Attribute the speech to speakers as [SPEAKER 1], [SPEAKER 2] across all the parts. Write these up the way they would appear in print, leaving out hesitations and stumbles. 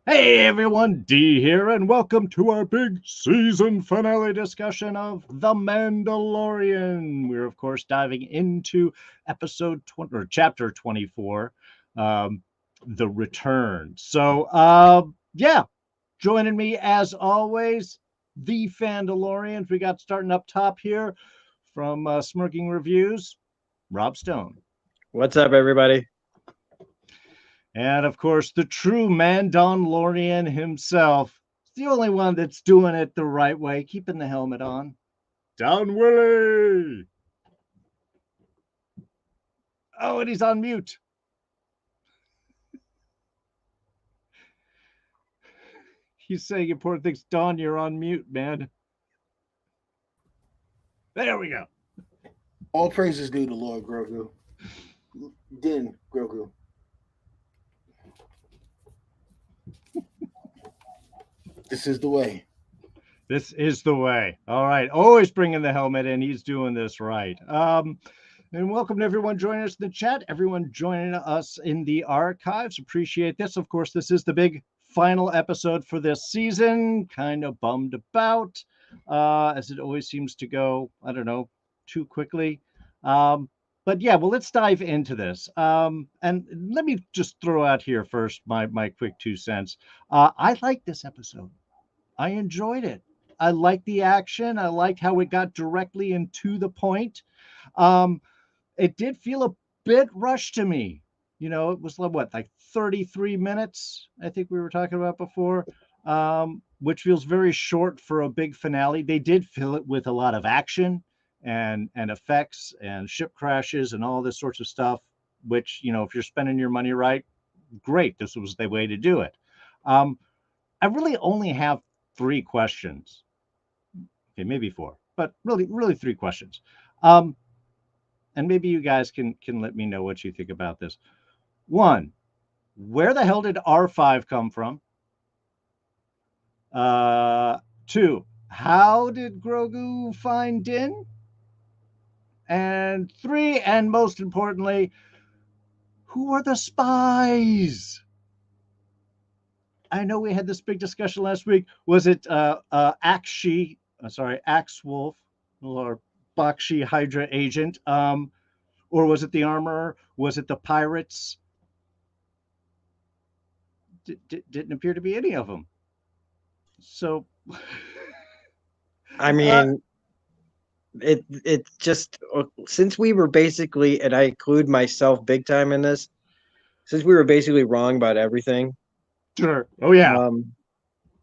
[SPEAKER 1] Hey everyone, D here, and welcome to our big season finale discussion of The Mandalorian. We're, of course, diving into episode 20 or chapter 24, um, The Return. So, joining me as always, the Fandalorians. We got starting up top here from Smirking Reviews, Rob Stone.
[SPEAKER 2] What's up, everybody?
[SPEAKER 1] And of course, the true Mandalorian himself. The only one that's doing it the right way, keeping the helmet on. Down Willie! Oh, and he's on mute. He's saying important things. Don, you're on mute, man. There we go.
[SPEAKER 3] All praises due to Lord Grogu. Din Grogu. This is the way.
[SPEAKER 1] This is the way. All right. Always bringing the helmet in. He's doing this right. And welcome to everyone joining us in the chat, everyone joining us in the archives. Appreciate this. Of course, this is the big final episode for this season. Kind of bummed about, as it always seems to go, I don't know, too quickly. But yeah, well, let's dive into this. And let me just throw out here first my quick 2 cents. I like this episode. I enjoyed it. I liked the action. I liked how it got directly and to the point. Um, it did feel a bit rushed to me. It was like 33 minutes, I think we were talking about before, which feels very short for a big finale. They did fill it with a lot of action and effects and ship crashes and all this sorts of stuff, which, if you're spending your money right, great. This was the way to do it. Um, I really only have 3 questions. Okay, maybe 4, but really 3 questions. And maybe you guys can let me know what you think about this. 1, where the hell did R5 come from? 2, how did Grogu find Din? And 3, and most importantly, who are the spies? I know we had this big discussion last week. Was it Axe Wolf or Bakshi Hydra agent? Or was it the armorer? Was it the pirates? Didn't appear to be any of them. So,
[SPEAKER 2] I mean, it just since we were basically, and I include myself big time in this, since we were basically wrong about everything.
[SPEAKER 1] Sure. Oh yeah.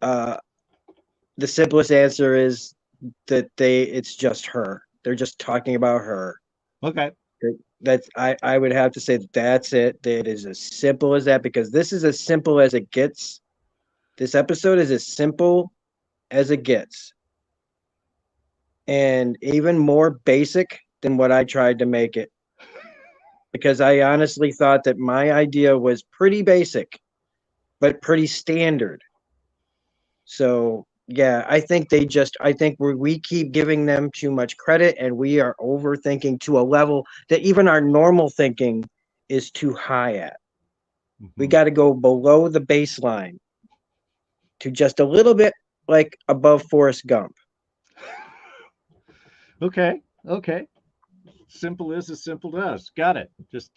[SPEAKER 2] Uh, the simplest answer is that it's just her. They're just talking about her.
[SPEAKER 1] Okay.
[SPEAKER 2] That's I would have to say that's it. That is as simple as that because this is as simple as it gets. This episode is as simple as it gets. And even more basic than what I tried to make it. Because I honestly thought that my idea was pretty basic, but pretty standard. So, yeah, I think we keep giving them too much credit and we are overthinking to a level that even our normal thinking is too high at. We got to go below the baseline to just a little bit like above Forrest Gump.
[SPEAKER 1] Okay. Simple is as simple does. Got it. Just.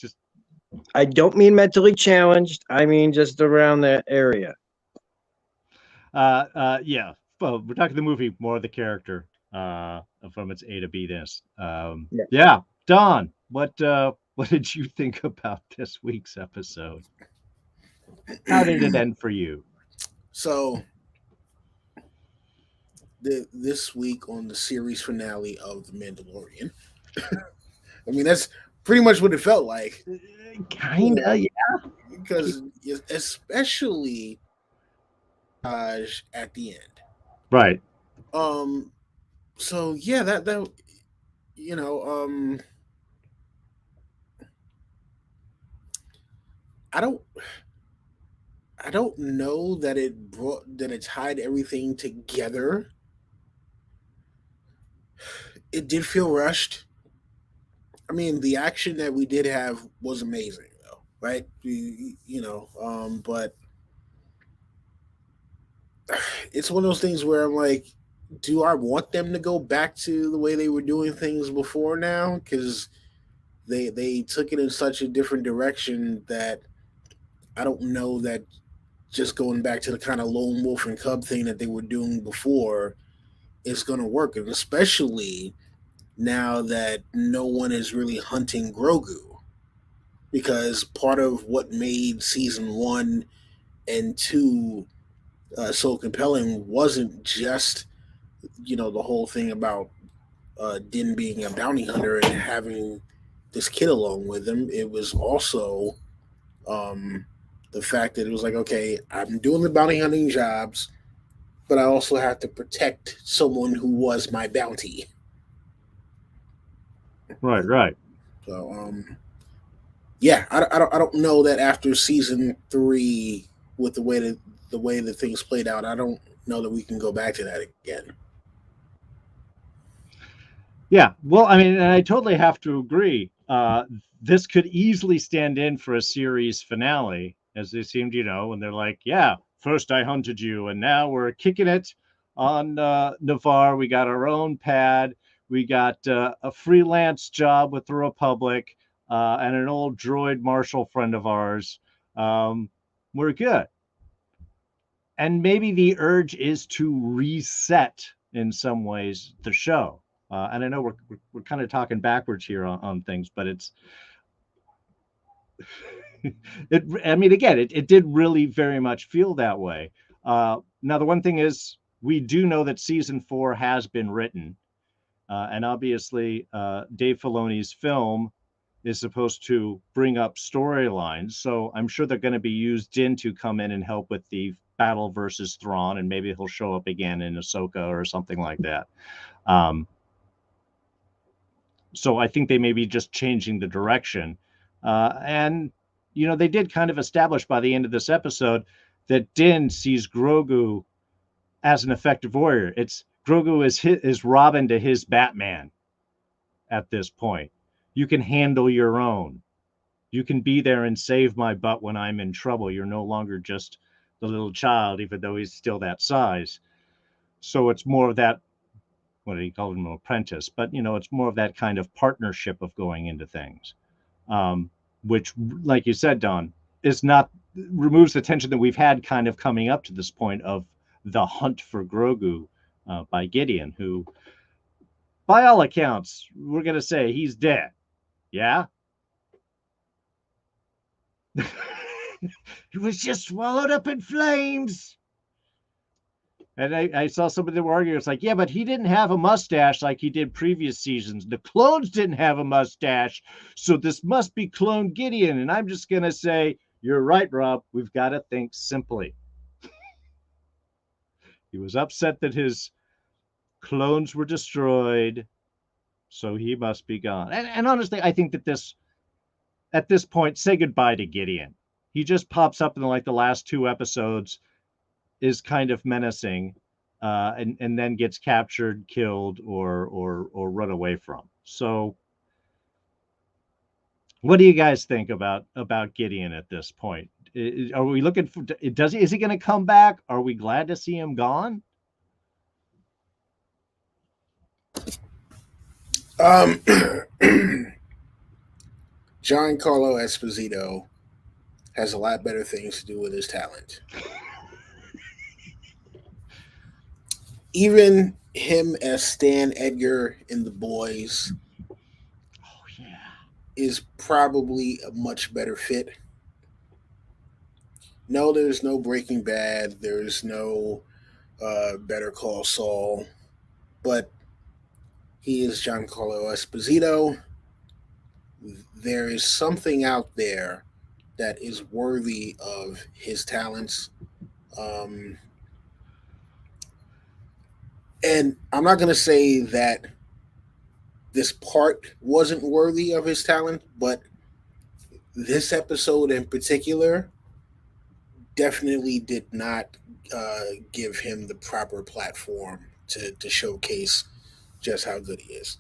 [SPEAKER 2] I don't mean mentally challenged. I mean just around that area.
[SPEAKER 1] Yeah. Well, we're talking the movie, more the character. From its A to B-ness. Yeah. Don, what did you think about this week's episode? How did it end for you?
[SPEAKER 3] So, this week on the series finale of The Mandalorian, I mean, that's pretty much what it felt like.
[SPEAKER 1] Kinda, yeah.
[SPEAKER 3] Because especially at the end.
[SPEAKER 1] Right.
[SPEAKER 3] So yeah, that you know, I don't I don't know that it tied everything together. It did feel rushed. I mean, the action that we did have was amazing, though, right? But it's one of those things where I'm like, do I want them to go back to the way they were doing things before now? Because they took it in such a different direction that I don't know that just going back to the kind of lone wolf and cub thing that they were doing before is going to work, and especially now that no one is really hunting Grogu. Because part of what made season 1 and 2 so compelling wasn't just the whole thing about Din being a bounty hunter and having this kid along with him. It was also um, the fact that it was like, okay, I'm doing the bounty hunting jobs, but I also have to protect someone who was my bounty.
[SPEAKER 1] Right.
[SPEAKER 3] So, yeah, I don't know that after season 3, with the way that things played out, I don't know that we can go back to that again.
[SPEAKER 1] Yeah, well, I mean, and I totally have to agree. This could easily stand in for a series finale, as they seemed, when they're like, yeah, first I hunted you, and now we're kicking it on Navarre. We got our own pad. We got a freelance job with the Republic and an old droid marshal friend of ours. We're good. And maybe the urge is to reset in some ways the show. And I know we're kind of talking backwards here on things, but it's I mean, again, it did really very much feel that way. Now, the one thing is, we do know that season 4 has been written, and obviously, Dave Filoni's film is supposed to bring up storylines. So I'm sure they're going to be used in to come in and help with the battle versus Thrawn, and maybe he'll show up again in Ahsoka or something like that. So I think they may be just changing the direction. And, they did kind of establish by the end of this episode that Din sees Grogu as an effective warrior. It's Grogu is Robin to his Batman at this point. You can handle your own. You can be there and save my butt when I'm in trouble. You're no longer just the little child, even though he's still that size. So it's more of that, what do you call him, an apprentice? But, it's more of that kind of partnership of going into things, which, like you said, Don, removes the tension that we've had kind of coming up to this point of the hunt for Grogu by Gideon, who, by all accounts, we're going to say he's dead. Yeah? He was just swallowed up in flames. And I saw somebody that were arguing. It's like, yeah, but he didn't have a mustache like he did previous seasons. The clones didn't have a mustache. So this must be clone Gideon. And I'm just going to say, you're right, Rob. We've got to think simply. He was upset that his clones were destroyed. So he must be gone. And honestly, I think that at this point, say goodbye to Gideon. He just pops up in the last 2 episodes, is kind of menacing, and then gets captured, killed, or run away from. So what do you guys think about Gideon at this point? Are we looking for, is he going to come back? Are we glad to see him gone?
[SPEAKER 3] Giancarlo Esposito has a lot better things to do with his talent. Even him as Stan Edgar in The Boys is probably a much better fit. No, there's no Breaking Bad. There's no Better Call Saul. But he is Giancarlo Esposito. There is something out there that is worthy of his talents. And I'm not going to say that this part wasn't worthy of his talent, but this episode in particular definitely did not give him the proper platform to showcase just how good he is.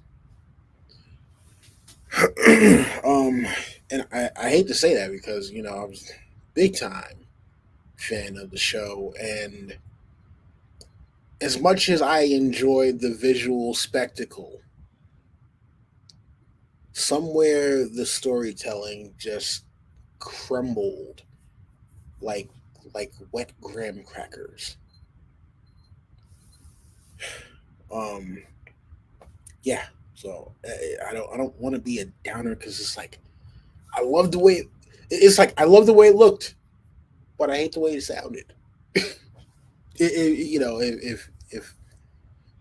[SPEAKER 3] And I hate to say that because, I was a big time fan of the show, and as much as I enjoyed the visual spectacle, somewhere the storytelling just crumbled like wet graham crackers. Um, yeah. So I don't want to be a downer because it's like I love the way it's like I love the way it looked, but I hate the way it sounded. You know, if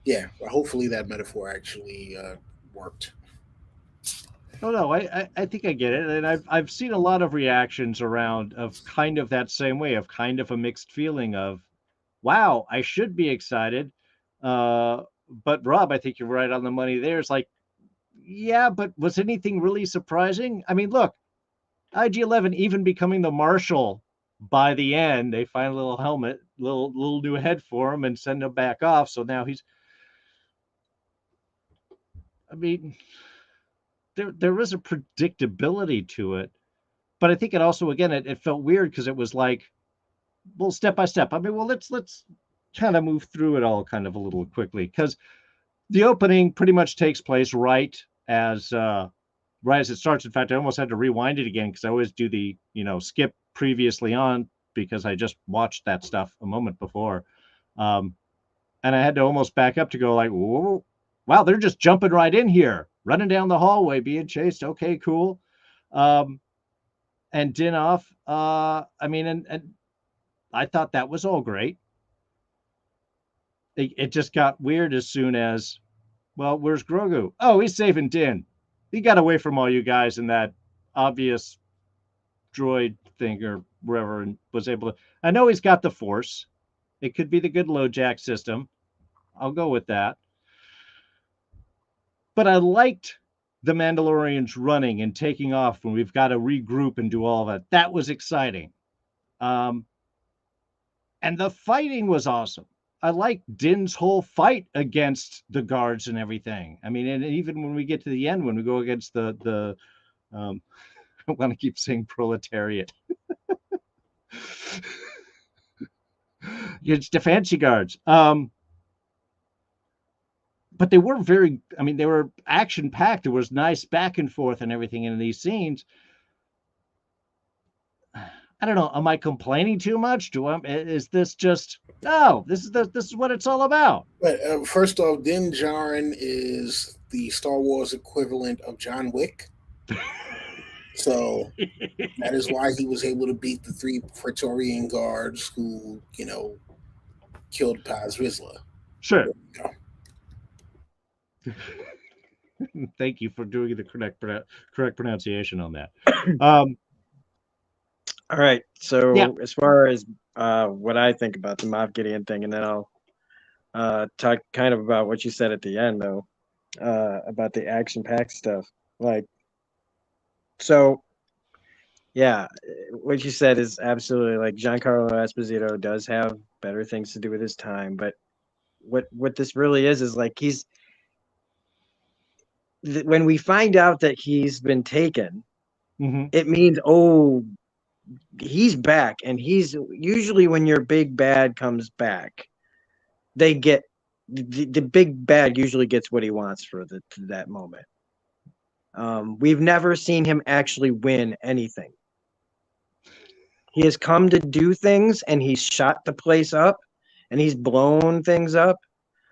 [SPEAKER 3] yeah, hopefully that metaphor actually worked.
[SPEAKER 1] Oh no, I think I get it, and I've seen a lot of reactions around of kind of that same way, of kind of a mixed feeling of, wow, I should be excited, but Rob, I think you're right on the money. There, it's like, yeah, but was anything really surprising? I mean, look, IG-11 even becoming the marshal by the end, they find a little helmet, little new head for him, and send him back off. So now he's, I mean, there is a predictability to it, but I think it also, again, it felt weird because it was like, well, step by step. I mean, well, let's kind of move through it all kind of a little quickly, because the opening pretty much takes place right as it starts. In fact, I almost had to rewind it again because I always do the skip previously on because I just watched that stuff a moment before, and I had to almost back up to go like, whoa, wow, they're just jumping right in here, running down the hallway, being chased. Okay, cool. And Din off. I mean, and I thought that was all great. It just got weird as soon as, well, where's Grogu? Oh, he's saving Din. He got away from all you guys in that obvious droid thing or wherever, and was able to. I know he's got the Force. It could be the good low jack system. I'll go with that. But I liked the Mandalorians running and taking off when we've got to regroup and do all that. That was exciting. And the fighting was awesome. I like Din's whole fight against the guards and everything. I mean, and even when we get to the end, when we go against the I want to keep saying proletariat. It's the fancy guards. But they were very, I mean, they were action packed. There was nice back and forth and everything in these scenes. I don't know. Am I complaining too much? Is this just, oh, this is what it's all about?
[SPEAKER 3] But first off, Din Djarin is the Star Wars equivalent of John Wick. So that is why he was able to beat the 3 Praetorian guards who, killed Paz Vizsla.
[SPEAKER 1] Sure. Thank you for doing the correct pronunciation on that.
[SPEAKER 2] All right. So
[SPEAKER 1] yeah.
[SPEAKER 2] As far as what I think about the Moff Gideon thing, and then I'll talk kind of about what you said at the end, though, about the action-packed stuff. Like, so, yeah, what you said is absolutely, like, Giancarlo Esposito does have better things to do with his time, but what this really is like when we find out that he's been taken, it means, oh, he's back. And he's usually, when your big bad comes back, they get the big bad usually gets what he wants for that moment. We've never seen him actually win anything. He has come to do things, and he's shot the place up, and he's blown things up,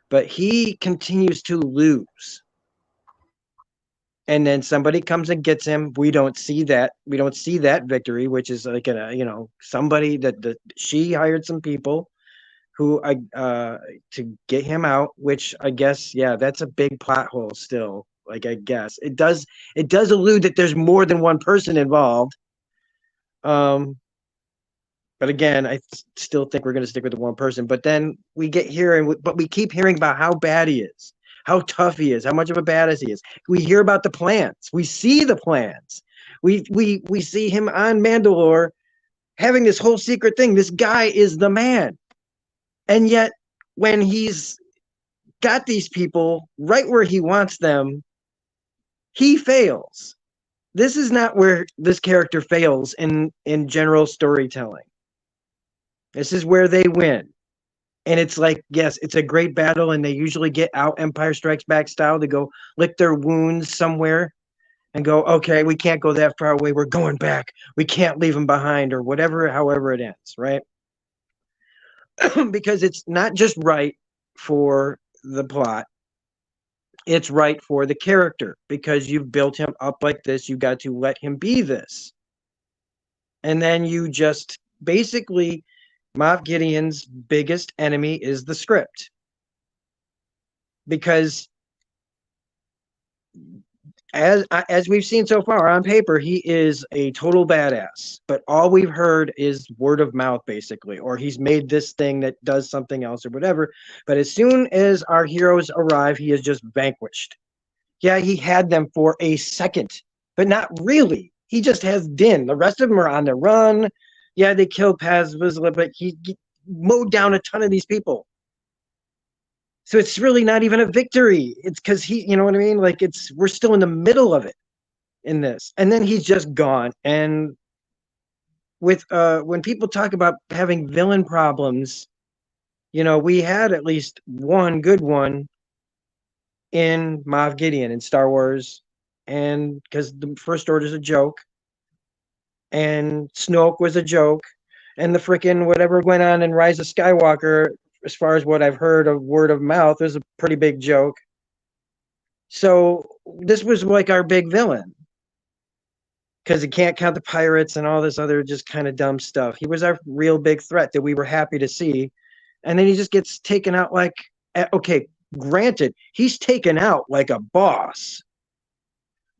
[SPEAKER 2] but he continues to lose. And then somebody comes and gets him. We don't see that. We don't see that victory, which is like somebody that she hired some people who to get him out. Which I guess, yeah, that's a big plot hole still. Like, I guess it does allude that there's more than one person involved. But again, I still think we're going to stick with the one person. But then we get here, but we keep hearing about how bad he is, how tough he is, how much of a badass he is. We hear about the plans. We see the plans. We see him on Mandalore having this whole secret thing. This guy is the man. And yet, when he's got these people right where he wants them, he fails. This is not where this character fails in general storytelling. This is where they win. And it's like, yes, it's a great battle, and they usually get out Empire Strikes Back style to go lick their wounds somewhere and go, okay, we can't go that far away. We're going back. We can't leave them behind, or whatever, however it ends, right? Because it's not just right for the plot, it's right for the character, because you've built him up like this. You got to let him be this. And then you just basically, Moff Gideon's biggest enemy is the script. Because as we've seen so far on paper, he is a total badass, but all we've heard is word of mouth, basically, or he's made this thing that does something else or whatever. But as soon as our heroes arrive, he is just vanquished. Yeah, he had them for a second, but not really. He just has Din. The rest of them are on the run. Yeah, they killed Paz Vizsla, but he mowed down a ton of these people. So it's really not even a victory. It's because he, you know what I mean? Like, we're still in the middle of it in this. And then he's just gone. And with when people talk about having villain problems, you know, we had at least one good one in Moff Gideon in Star Wars, and because the First Order is a joke, and Snoke was a joke, and the freaking whatever went on in Rise of Skywalker, as far as what I've heard of word of mouth, was a pretty big joke. So this was like our big villain, because he can't count the pirates and all this other just kind of dumb stuff. He was our real big threat that we were happy to see, and then he just gets taken out like, okay, granted, he's taken out like a boss,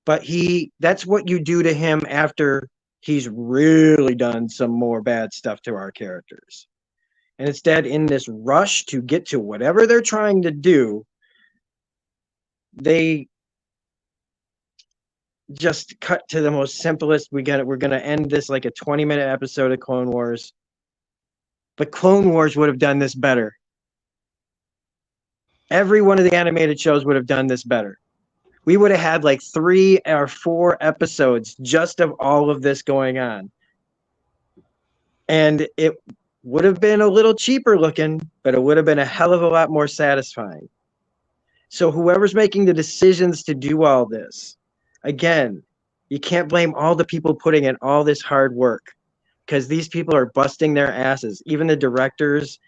[SPEAKER 2] but that's what you do to him after he's really done some more bad stuff to our characters. And instead, in this rush to get to whatever they're trying to do, they just cut to the most simplest. We're gonna end this like a 20-minute episode of Clone Wars. But Clone Wars would have done this better. Every one of the animated shows would have done this better. We would have had like 3 or 4 episodes just of all of this going on. And it would have been a little cheaper looking, but it would have been a hell of a lot more satisfying. So whoever's making the decisions to do all this, again, you can't blame all the people putting in all this hard work, because these people are busting their asses. Even the directors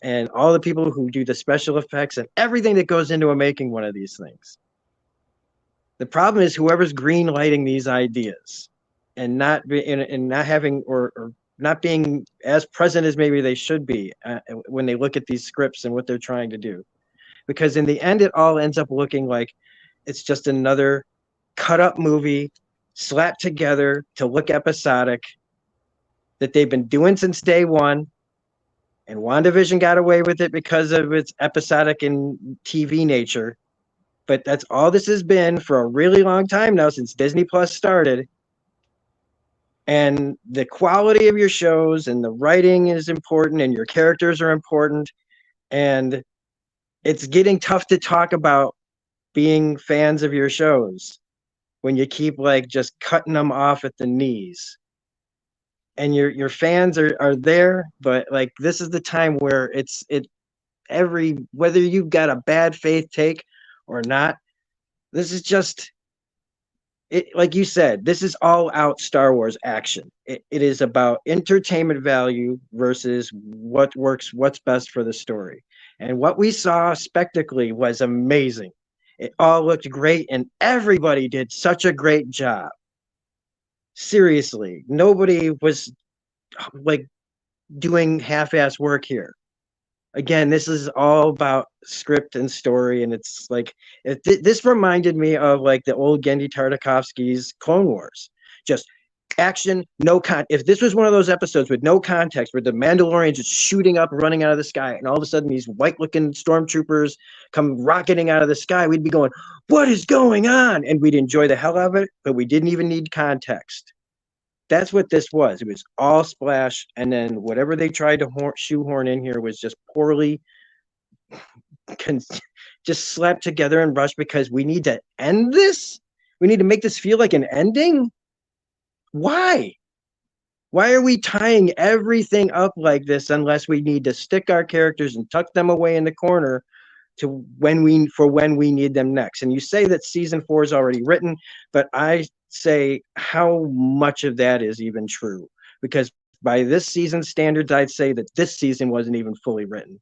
[SPEAKER 2] and all the people who do the special effects and everything that goes into making one of these things. The problem is whoever's green lighting these ideas and not having or not being as present as maybe they should be when they look at these scripts and what they're trying to do. Because in the end, it all ends up looking like it's just another cut up movie slapped together to look episodic that they've been doing since day one. And WandaVision got away with it because of its episodic and TV nature. But that's all this has been for a really long time now, since Disney Plus started. And the quality of your shows and the writing is important, and your characters are important. And it's getting tough to talk about being fans of your shows when you keep like just cutting them off at the knees. And your fans are there, but like this is the time where whether you've got a bad faith take or not, this is just it. Like you said, this is all out Star Wars action. It is about entertainment value versus what works, what's best for the story. And what we saw spectacly was amazing. It all looked great, and everybody did such a great job. Seriously, nobody was like doing half-ass work here. Again, this is all about script and story, and it's like this reminded me of like the old Genndy Tartakovsky's Clone Wars. Just action, no if this was one of those episodes with no context, where the Mandalorians just shooting up, running out of the sky, and all of a sudden these white-looking stormtroopers come rocketing out of the sky, we'd be going, "What is going on?" And we'd enjoy the hell out of it, but we didn't even need context. That's what this was. It was all splash, and then whatever they tried to shoehorn in here was just poorly just slapped together and rushed, because we need to end this? We need to make this feel like an ending? Why? Why are we tying everything up like this unless we need to stick our characters and tuck them away in the corner to when we need them next? And you say that season 4 is already written, but I say how much of that is even true? Because by this season's standards, I'd say that this season wasn't even fully written,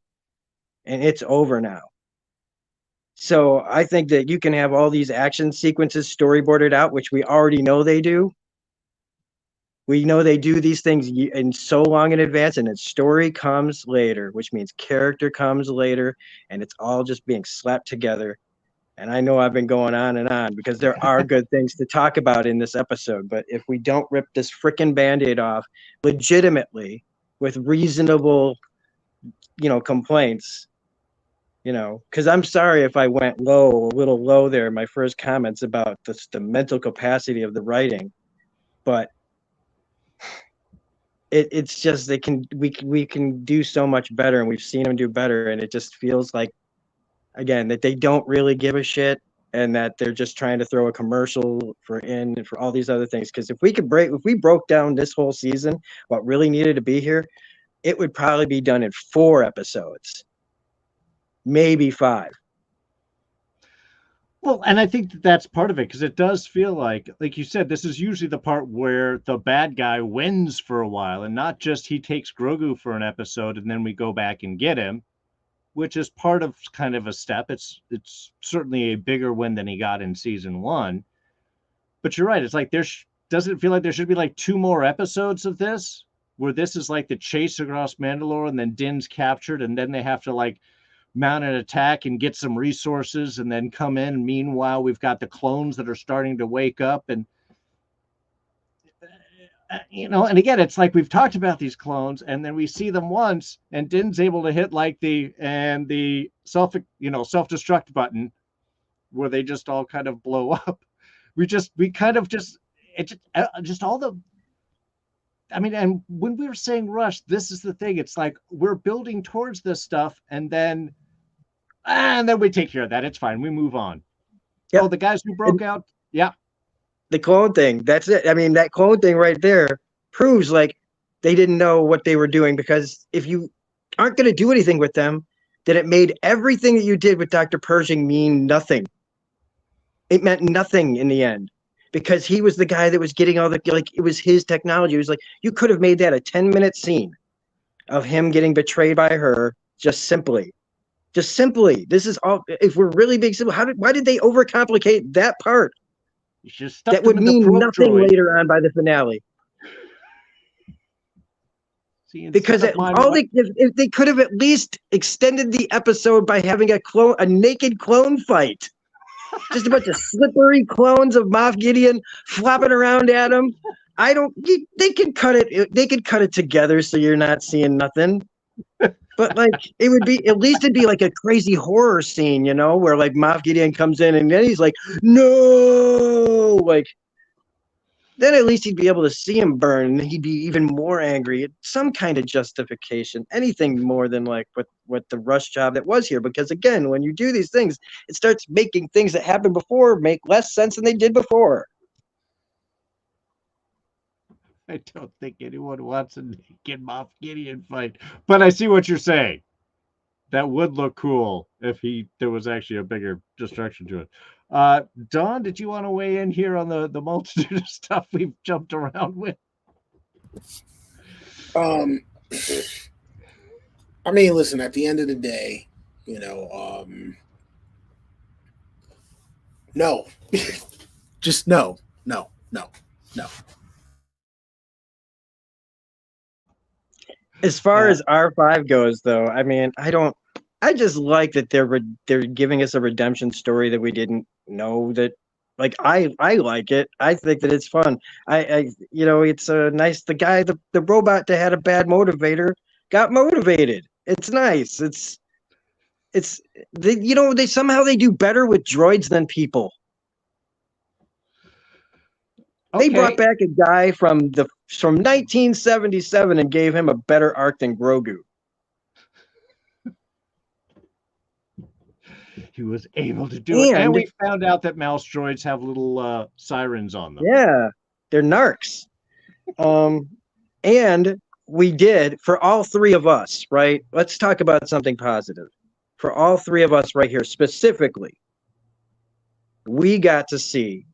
[SPEAKER 2] and it's over now. So I think that you can have all these action sequences storyboarded out, which we already know they do. We know they do these things in so long in advance, and its story comes later, which means character comes later, and it's all just being slapped together. And I know I've been going on and on because there are good things to talk about in this episode, but if we don't rip this freaking Band-Aid off legitimately with reasonable, complaints, because I'm sorry if I went a little low there in my first comments about the mental capacity of the writing, but it's just we can do so much better, and we've seen them do better, and it just feels like, again, that they don't really give a shit, and that they're just trying to throw a commercial for all these other things. Because if we broke down this whole season, what really needed to be here, it would probably be done in 4 episodes, maybe 5.
[SPEAKER 1] Well, and I think that's part of it, because it does feel like you said, this is usually the part where the bad guy wins for a while, and not just he takes Grogu for an episode and then we go back and get him, which is part of kind of a step. It's certainly a bigger win than he got in season 1. But you're right. It's like doesn't it feel like there should be like 2 more episodes of this, where this is like the chase across Mandalore, and then Din's captured, and then they have to like mount an attack and get some resources and then come in. Meanwhile, we've got the clones that are starting to wake up, and and again, it's like we've talked about these clones, and then we see them once, and Din's able to hit like the self-destruct button, where they just all kind of blow up. And when we were saying rush, this is the thing. It's like we're building towards this stuff, and then we take care of that. It's fine. We move on. Yep. Oh, the guys who broke out. Yeah.
[SPEAKER 2] The clone thing. That's it. I mean, that clone thing right there proves like they didn't know what they were doing, because if you aren't going to do anything with them, then it made everything that you did with Dr. Pershing mean nothing. It meant nothing in the end, because he was the guy that was getting all it was his technology. It was like, you could have made that a 10-minute scene of him getting betrayed by her, just simply. This is all. If we're really being simple, why did they overcomplicate that part? That would mean nothing later on by the finale. Because if they could have at least extended the episode by having a naked clone fight. Just a bunch of slippery clones of Moff Gideon flopping around at him. They could cut it together so you're not seeing nothing. But like, it'd be like a crazy horror scene, where like Moff Gideon comes in and then he's like, no, like, then at least he'd be able to see him burn, and he'd be even more angry. Some kind of justification, anything more than like what the rush job that was here. Because again, when you do these things, it starts making things that happened before make less sense than they did before.
[SPEAKER 1] I don't think anyone wants a naked Moff Gideon fight, but I see what you're saying. That would look cool if there was actually a bigger destruction to it. Don, did you want to weigh in here on the multitude of stuff we've jumped around with?
[SPEAKER 3] I mean, listen, at the end of the day, no. Just no.
[SPEAKER 2] As far as R5 goes, though, I mean, I just like that they're giving us a redemption story that we didn't know that. Like, I like it. I think that it's fun. It's a nice. The guy, the robot that had a bad motivator got motivated. It's nice. They somehow they do better with droids than people. Okay. They brought back a guy from 1977 and gave him a better arc than Grogu.
[SPEAKER 1] He was able to do it. And we found out that mouse droids have little sirens on them.
[SPEAKER 2] Yeah, they're narcs. And And we did, for all three of us, right? Let's talk about something positive. For all three of us right here specifically, we got to see,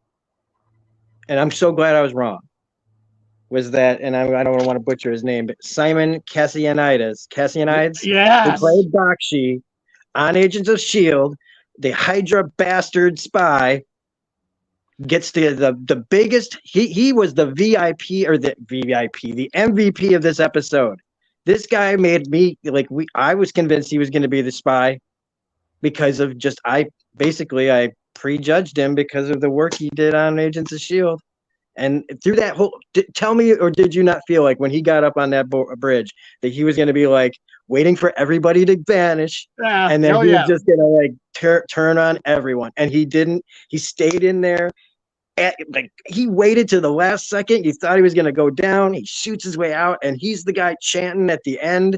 [SPEAKER 2] and I'm so glad I was wrong, was that, and I don't want to butcher his name, but Simon Cassianides, who
[SPEAKER 1] Yes.
[SPEAKER 2] played Bakshi on Agents of S.H.I.E.L.D., the Hydra bastard spy, gets the biggest, he was the VIP, or the MVP of this episode. This guy made me, like, I was convinced he was going to be the spy because of just, I prejudged him because of the work he did on Agents of S.H.I.E.L.D. And through that whole, tell me, or did you not feel like when he got up on that bridge that he was going to be like waiting for everybody to vanish, and then he was just going to like turn on everyone? And he didn't. He stayed in there. Like, he waited to the last second. You thought he was going to go down. He shoots his way out, and he's the guy chanting at the end.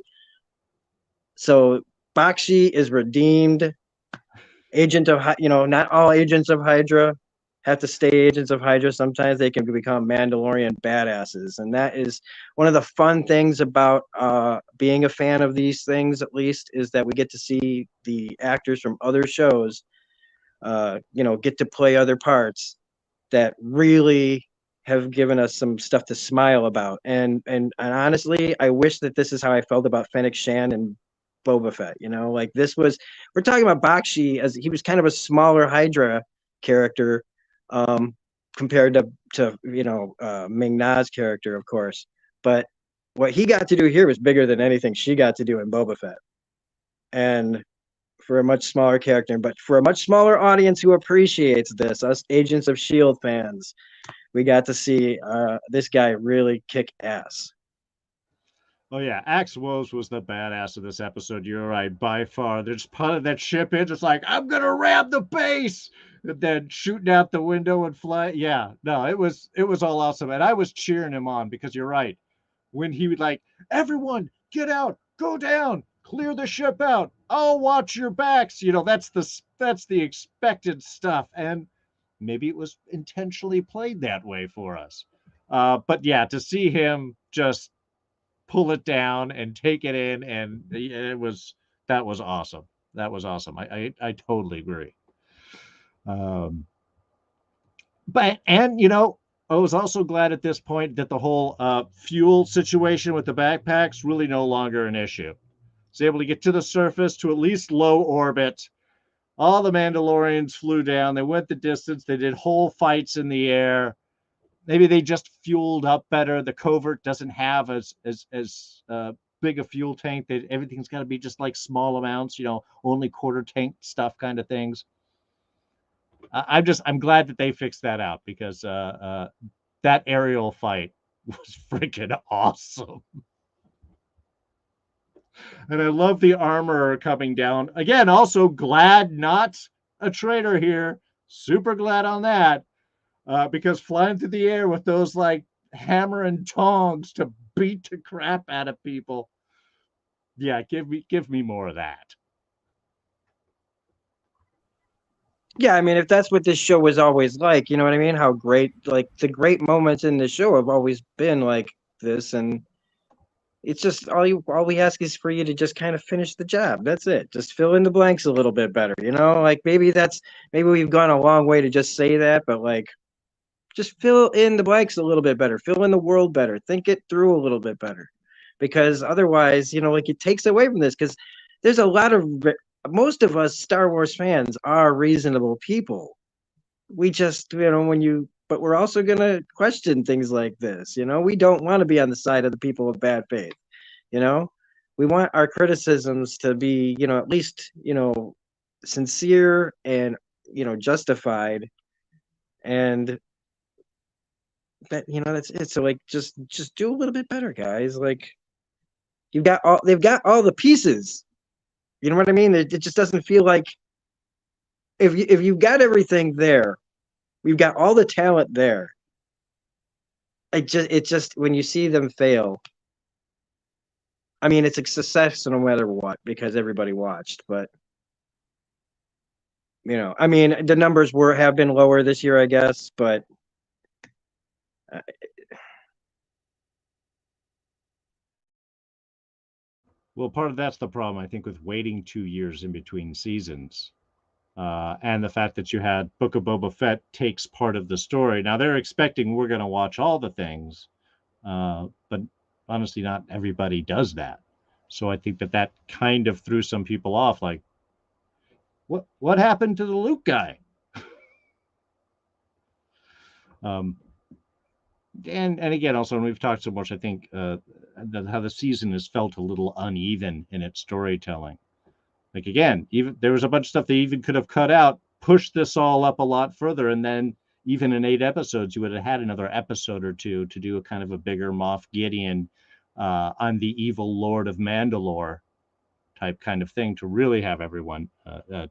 [SPEAKER 2] So Bakshi is redeemed. Agent of, not all agents of Hydra have to stay agents of Hydra. Sometimes they can become Mandalorian badasses. And that is one of the fun things about being a fan of these things, at least, is that we get to see the actors from other shows, get to play other parts that really have given us some stuff to smile about. And honestly, I wish that this is how I felt about Fennec Shand and Boba Fett. Like, this was, we're talking about Bakshi as he was kind of a smaller Hydra character, compared to Ming-Na's character, of course. But what he got to do here was bigger than anything she got to do in Boba Fett. And for a much smaller character, but for a much smaller audience who appreciates this, us Agents of S.H.I.E.L.D. fans, we got to see this guy really kick ass.
[SPEAKER 1] Oh yeah, Axe Woes was the badass of this episode. You're right, by far. They're just putting that ship in, just like, I'm gonna ram the base, and then shooting out the window and fly. Yeah, no, it was all awesome, and I was cheering him on because you're right. When he would like, everyone get out, go down, clear the ship out. I'll watch your backs. That's the expected stuff, and maybe it was intentionally played that way for us. But yeah, to see him just pull it down and take it in, and that was awesome. That was awesome. I totally agree. But I was also glad at this point that the whole fuel situation with the backpacks really no longer an issue. Was able to get to the surface, to at least low orbit. All the Mandalorians flew down. They went the distance. They did whole fights in the air. Maybe they just fueled up better. The covert doesn't have as big a fuel tank. Everything's got to be just like small amounts, only quarter tank stuff kind of things. I'm glad that they fixed that out, because that aerial fight was freaking awesome. And I love the armor coming down. Again, also glad not a traitor here. Super glad on that. Because flying through the air with those like hammer and tongs to beat the crap out of people. Yeah, give me more of that.
[SPEAKER 2] Yeah, I mean, if that's what this show was always like, you know what I mean? How great, like, the great moments in the show have always been like this, and it's just all we ask is for you to just kind of finish the job. That's it. Just fill in the blanks a little bit better, Like, maybe we've gone a long way to just say that, but like, just fill in the blanks a little bit better. Fill in the world better. Think it through a little bit better, because otherwise, like, it takes away from this. Because there's a lot of, most of us Star Wars fans are reasonable people. We just, but we're also going to question things like this. We don't want to be on the side of the people of bad faith. We want our criticisms to be, at least, sincere and, justified. And that, that's it. So, like, just do a little bit better, guys. Like, they've got all the pieces. You know what I mean? It just doesn't feel like, if you've got everything there, we've got all the talent there. It just when you see them fail, I mean, it's a success no matter what, because everybody watched. But I mean, the numbers have been lower this year, I guess. But
[SPEAKER 1] Well, part of that's the problem, I think, with waiting 2 years in between seasons. And the fact that you had Book of Boba Fett takes part of the story. Now they're expecting we're going to watch all the things, but honestly, not everybody does that. So I think that kind of threw some people off. Like, what happened to the Luke guy? And again, also, and we've talked so much, I think how the season has felt a little uneven in its storytelling. Like, again, even there was a bunch of stuff they even could have cut out, pushed this all up a lot further, and then even in 8 episodes, you would have had another episode or two to do a kind of a bigger Moff Gideon, I'm the evil Lord of Mandalore type kind of thing to really have everyone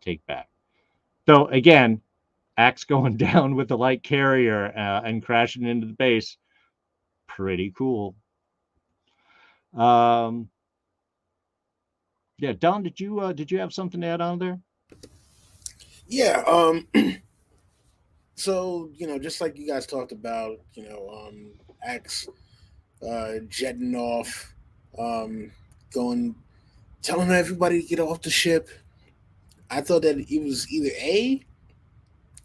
[SPEAKER 1] take back. Though, again, Axe going down with the light carrier and crashing into the base, pretty cool. Yeah, Don, did you have something to add on there?
[SPEAKER 3] Yeah. So just like you guys talked about, Axe jetting off, going, telling everybody to get off the ship. I thought that it was either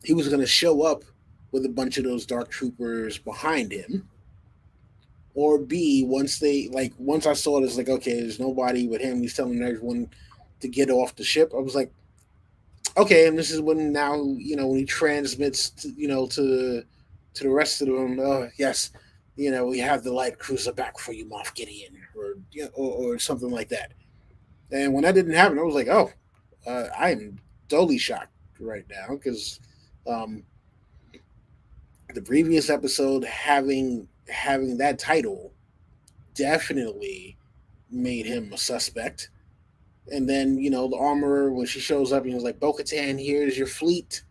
[SPEAKER 3] he was going to show up with a bunch of those dark troopers behind him, or B, once I saw this, like, okay, there's nobody with him, he's telling everyone to get off the ship. I was like, okay, and this is when now when he transmits to the rest of them. Yes, we have the light cruiser back for you, Moff Gideon, or something like that. And when that didn't happen, I was like, oh, I'm totally shocked right now because the previous episode having that title definitely made him a suspect. And then, the armorer, when she shows up, he was like, Bo-Katan, here's your fleet,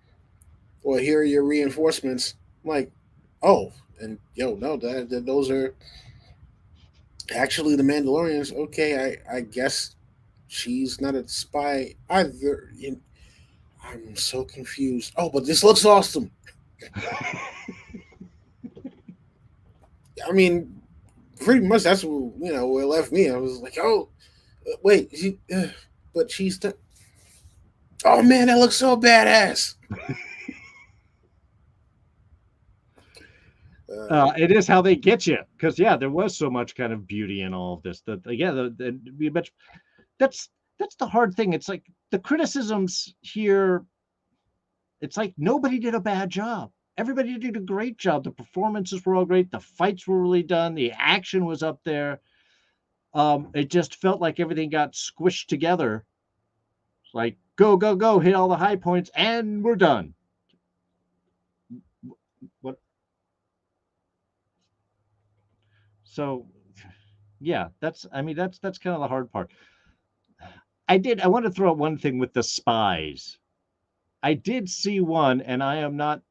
[SPEAKER 3] or here are your reinforcements. I'm like, oh, and no, those are actually the Mandalorians. Okay, I guess she's not a spy either. I'm so confused. Oh, but this looks awesome. I mean, pretty much that's what, where it left me. I was like, oh, wait, but she's the. Oh man, that looks so badass.
[SPEAKER 1] It is how they get you, because there was so much kind of beauty in all of this. That's the hard thing. It's like the criticisms here. It's like nobody did a bad job. Everybody did a great job. The performances were all great. The fights were really done. The action was up there. It just felt like everything got squished together. It's like, go, go, go, hit all the high points, and we're done. What? So, yeah, that's kind of the hard part. I want to throw out one thing with the spies. I did see one, and I am not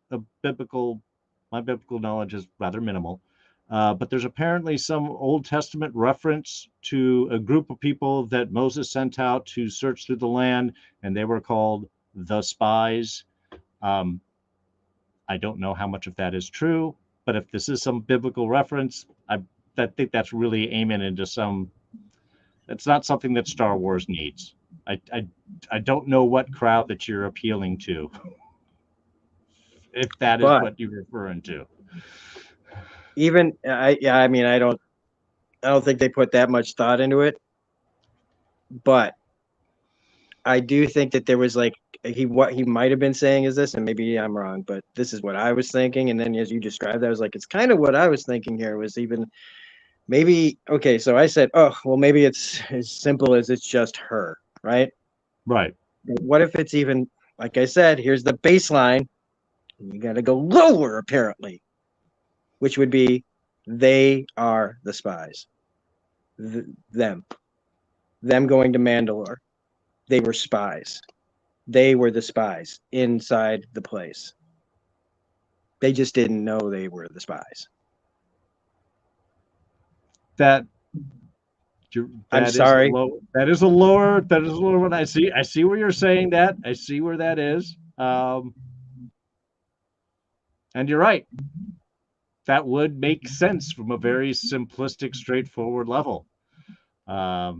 [SPEAKER 1] my biblical knowledge is rather minimal. But there's apparently some Old Testament reference to a group of people that Moses sent out to search through the land, and they were called the spies. I don't know how much of that is true, but if this is some biblical reference, I think that's really aiming into some. It's not something that Star Wars needs. I don't know what crowd that you're appealing to, if that is what you're referring to.
[SPEAKER 2] Even I don't think they put that much thought into it, but I do think that there was what he might have been saying is this, and maybe I'm wrong, but this is what I was thinking. And then as you described, I was like, it's kind of what I was thinking here was even maybe, okay. So I said, oh, well, maybe it's as simple as it's just her, right?
[SPEAKER 1] Right.
[SPEAKER 2] What if it's even, like I said, here's the baseline. You got to go lower, apparently, which would be they are the spies. Them going to Mandalore. They were spies. They were the spies inside the place. They just didn't know they were the spies. I'm sorry.
[SPEAKER 1] That is a lower one. I see where you're saying that. I see where that is. And you're right. That would make sense from a very simplistic, straightforward level.
[SPEAKER 2] They're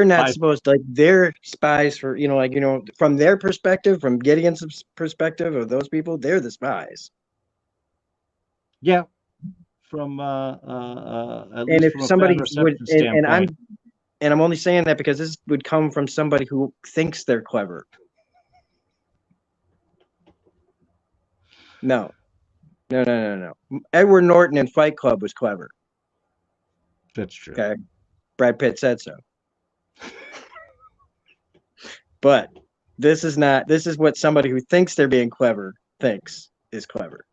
[SPEAKER 2] not
[SPEAKER 1] I-
[SPEAKER 2] supposed to, like, they're spies for, from their perspective, from Gideon's perspective of those people, they're the spies.
[SPEAKER 1] Yeah, from at
[SPEAKER 2] And
[SPEAKER 1] least
[SPEAKER 2] if
[SPEAKER 1] from a fan
[SPEAKER 2] somebody would,
[SPEAKER 1] reception standpoint.
[SPEAKER 2] and I'm only saying that because this would come from somebody who thinks they're clever. No. Edward Norton in Fight Club was clever.
[SPEAKER 1] That's true.
[SPEAKER 2] Okay. Brad Pitt said so. But this is what somebody who thinks they're being clever thinks is clever.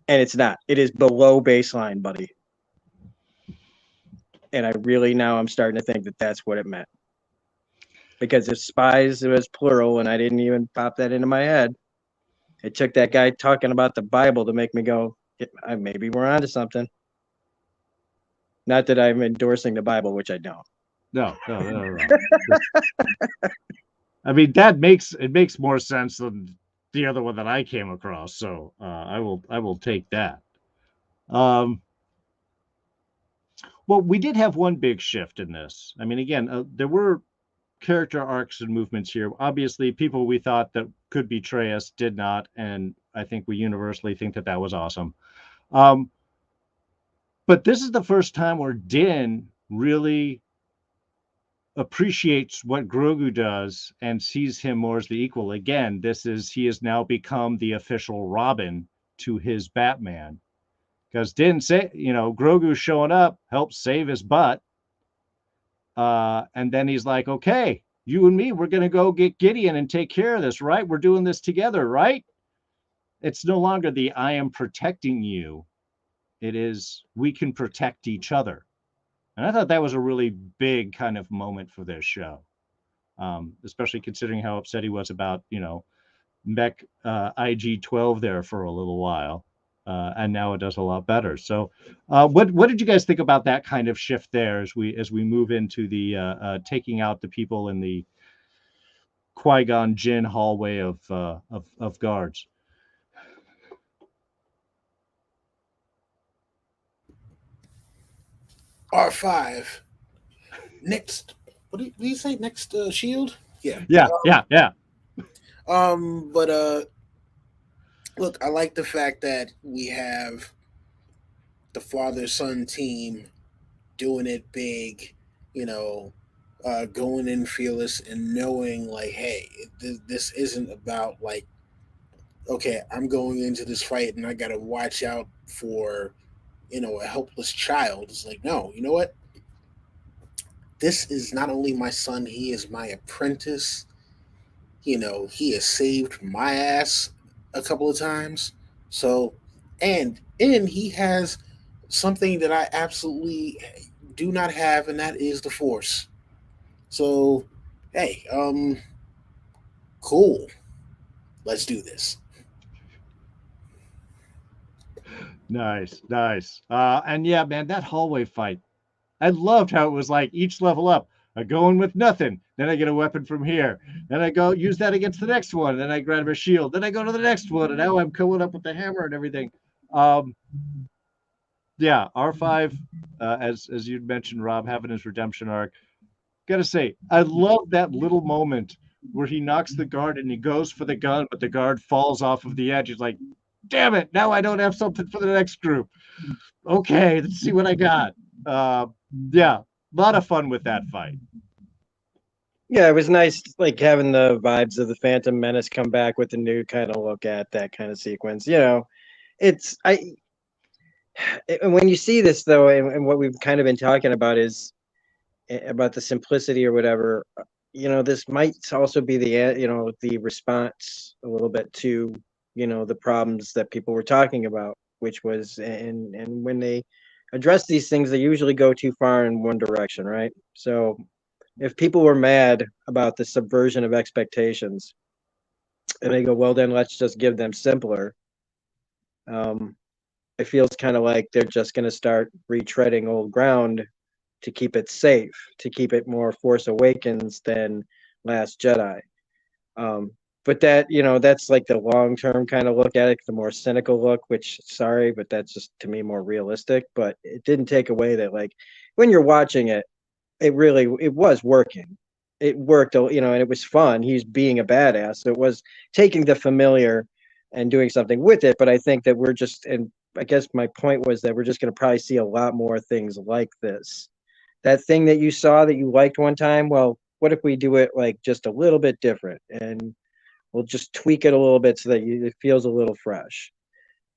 [SPEAKER 2] And it's not. It is below baseline, buddy. And I'm starting to think that that's what it meant. Because if spies was plural and I didn't even pop that into my head, it took that guy talking about the Bible to make me go, maybe we're onto something. Not that I'm endorsing the Bible, which I don't.
[SPEAKER 1] No. I mean, it makes more sense than the other one that I came across. So I will take that. Well, we did have one big shift in this. I mean, again, there were character arcs and movements here. Obviously, people we thought that could betray us did not, and I think we universally think that was awesome. But this is the first time where Din really appreciates what Grogu does and sees him more as the equal. Again, he has now become the official Robin to his Batman. Because Din Grogu showing up helps save his butt. And then he's like, okay, you and me, we're going to go get Gideon and take care of this, right? We're doing this together, right? It's no longer the I am protecting you. It is we can protect each other. And I thought that was a really big kind of moment for this show, especially considering how upset he was about, Mech IG-12 there for a little while. And now it does a lot better. So what did you guys think about that kind of shift there as we move into the taking out the people in the Qui-Gon Jinn hallway of guards?
[SPEAKER 3] R5. Next, what did you say? Next shield? Yeah.
[SPEAKER 1] Yeah.
[SPEAKER 3] But look, I like the fact that we have the father-son team doing it big, going in fearless and knowing like, hey, this isn't about like, okay, I'm going into this fight and I got to watch out for, a helpless child. It's like, no, you know what? This is not only my son, he is my apprentice. He has saved my ass a couple of times. So, and he has something that I absolutely do not have, and that is the Force. So, hey, cool. Let's do this.
[SPEAKER 1] Nice. And yeah, man, that hallway fight, I loved how it was like each level up. I go in with nothing, then I get a weapon from here, then I go use that against the next one, then I grab a shield, then I go to the next one, and now I'm coming up with the hammer and everything. Yeah, R5, as you'd mentioned, Rob, having his redemption arc. Gotta say, I love that little moment where he knocks the guard and he goes for the gun, but the guard falls off of the edge. He's like, damn it, now I don't have something for the next group. Okay, let's see what I got. Yeah, a lot of fun with that fight.
[SPEAKER 2] Yeah, it was nice, like having the vibes of the Phantom Menace come back with a new kind of look at that kind of sequence. When you see this though, and what we've kind of been talking about is about the simplicity or whatever. This might also be the response a little bit to the problems that people were talking about, which was and when they address these things, they usually go too far in one direction, right? So if people were mad about the subversion of expectations and they go, well, then let's just give them simpler. It feels kind of like they're just going to start retreading old ground to keep it safe, to keep it more Force Awakens than Last Jedi. But that's like the long-term kind of look at it, the more cynical look, which, sorry, but that's just to me more realistic. But it didn't take away that, like, when you're watching it, it was working. It worked, and it was fun. He's being a badass. So it was taking the familiar and doing something with it. But I think that and I guess my point was that we're just going to probably see a lot more things like this. That thing that you saw that you liked one time, well, what if we do it like just a little bit different, and we'll just tweak it a little bit so that it feels a little fresh.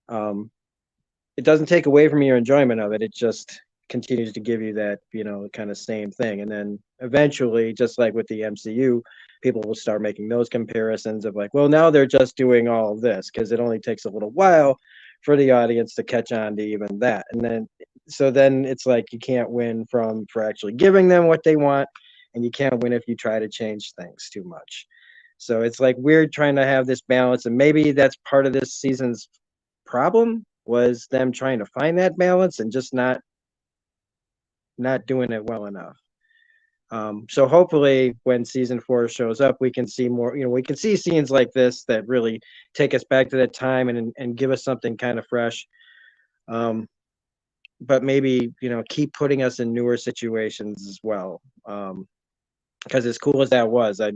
[SPEAKER 2] It doesn't take away from your enjoyment of it. It just continues to give you that, kind of same thing. And then eventually, just like with the MCU, people will start making those comparisons of like, well, now they're just doing all of this, because it only takes a little while for the audience to catch on to even that. And then it's like you can't win for actually giving them what they want, and you can't win if you try to change things too much. So it's like we're trying to have this balance, and maybe that's part of this season's problem, was them trying to find that balance and just not doing it well enough. So hopefully when season 4 shows up, we can see more, we can see scenes like this that really take us back to that time and give us something kind of fresh. But maybe, keep putting us in newer situations as well. Because as cool as that was, I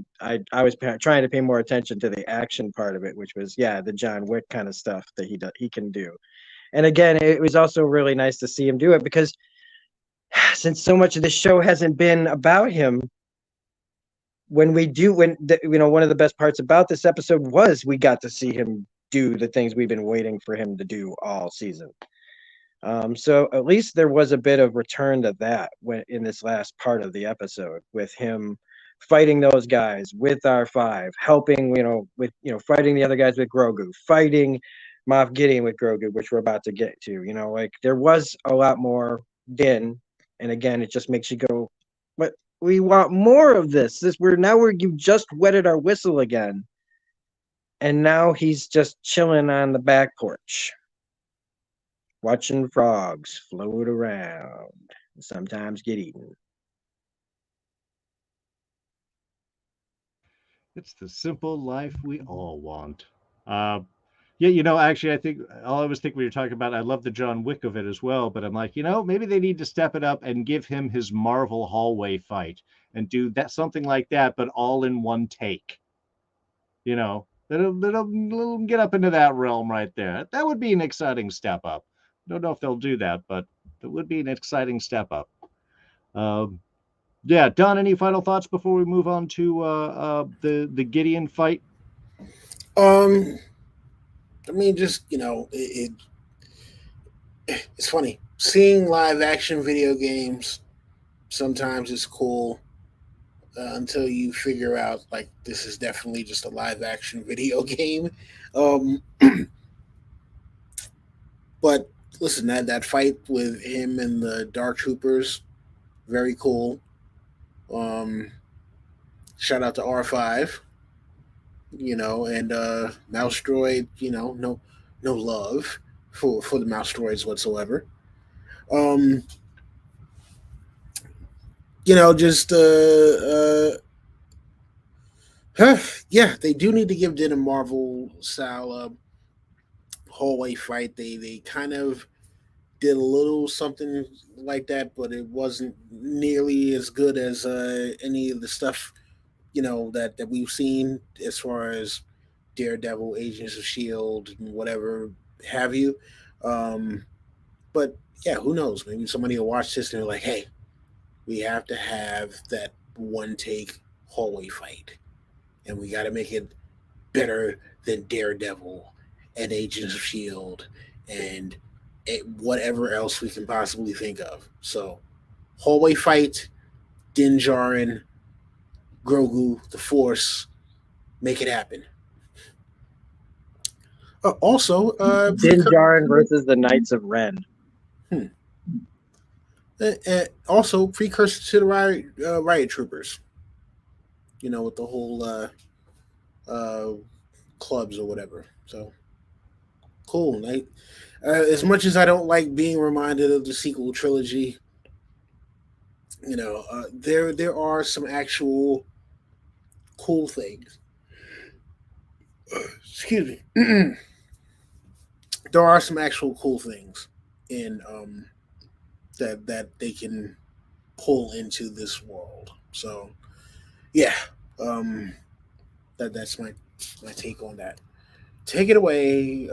[SPEAKER 2] was trying to pay more attention to the action part of it, which was, the John Wick kind of stuff that he can do. And again, it was also really nice to see him do it, because since so much of the show hasn't been about him, one of the best parts about this episode was we got to see him do the things we've been waiting for him to do all season. So at least there was a bit of return to that in this last part of the episode, with him fighting those guys with R5, helping, fighting the other guys with Grogu, fighting Moff Gideon with Grogu, which we're about to get to. Like there was a lot more Din, and again, it just makes you go, but we want more of this. You just wetted our whistle again, and now he's just chilling on the back porch, watching frogs float around, and sometimes get eaten.
[SPEAKER 1] It's the simple life we all want. Actually, I think all I was thinking when you're talking about, I love the John Wick of it as well, but I'm like, maybe they need to step it up and give him his Marvel hallway fight and do that, something like that, but all in one take. That'll get up into that realm right there. That would be an exciting step up. Don't know if they'll do that, but it would be an exciting step up. Don, any final thoughts before we move on to the Gideon fight?
[SPEAKER 3] I mean, just it's funny seeing live action video games. Sometimes it's cool until you figure out like this is definitely just a live action video game. Um, but listen, that fight with him and the Dark Troopers, very cool. Shout out to R5, and Mouse Droid. No love for the Mouse Droids whatsoever. Um, just yeah, they do need to give Din a Marvel style hallway fight. They kind of did a little something like that, but it wasn't nearly as good as any of the stuff that we've seen as far as Daredevil, Agents of Shield, and whatever have you. Um, but yeah, who knows? Maybe somebody will watch this and they're like, "Hey, we have to have that one take hallway fight, and we got to make it better than Daredevil and Agents of Shield and whatever else we can possibly think of." So, hallway fight, Din Djarin, Grogu, the Force, make it happen. Also,
[SPEAKER 2] Din Djarin versus the Knights of Ren.
[SPEAKER 3] Also precursor to the riot troopers. With the whole clubs or whatever. So cool. Like, as much as I don't like being reminded of the sequel trilogy, there are some actual cool things. Excuse me. There are some actual cool things in that they can pull into this world. So yeah, that's my take on that. Take it away,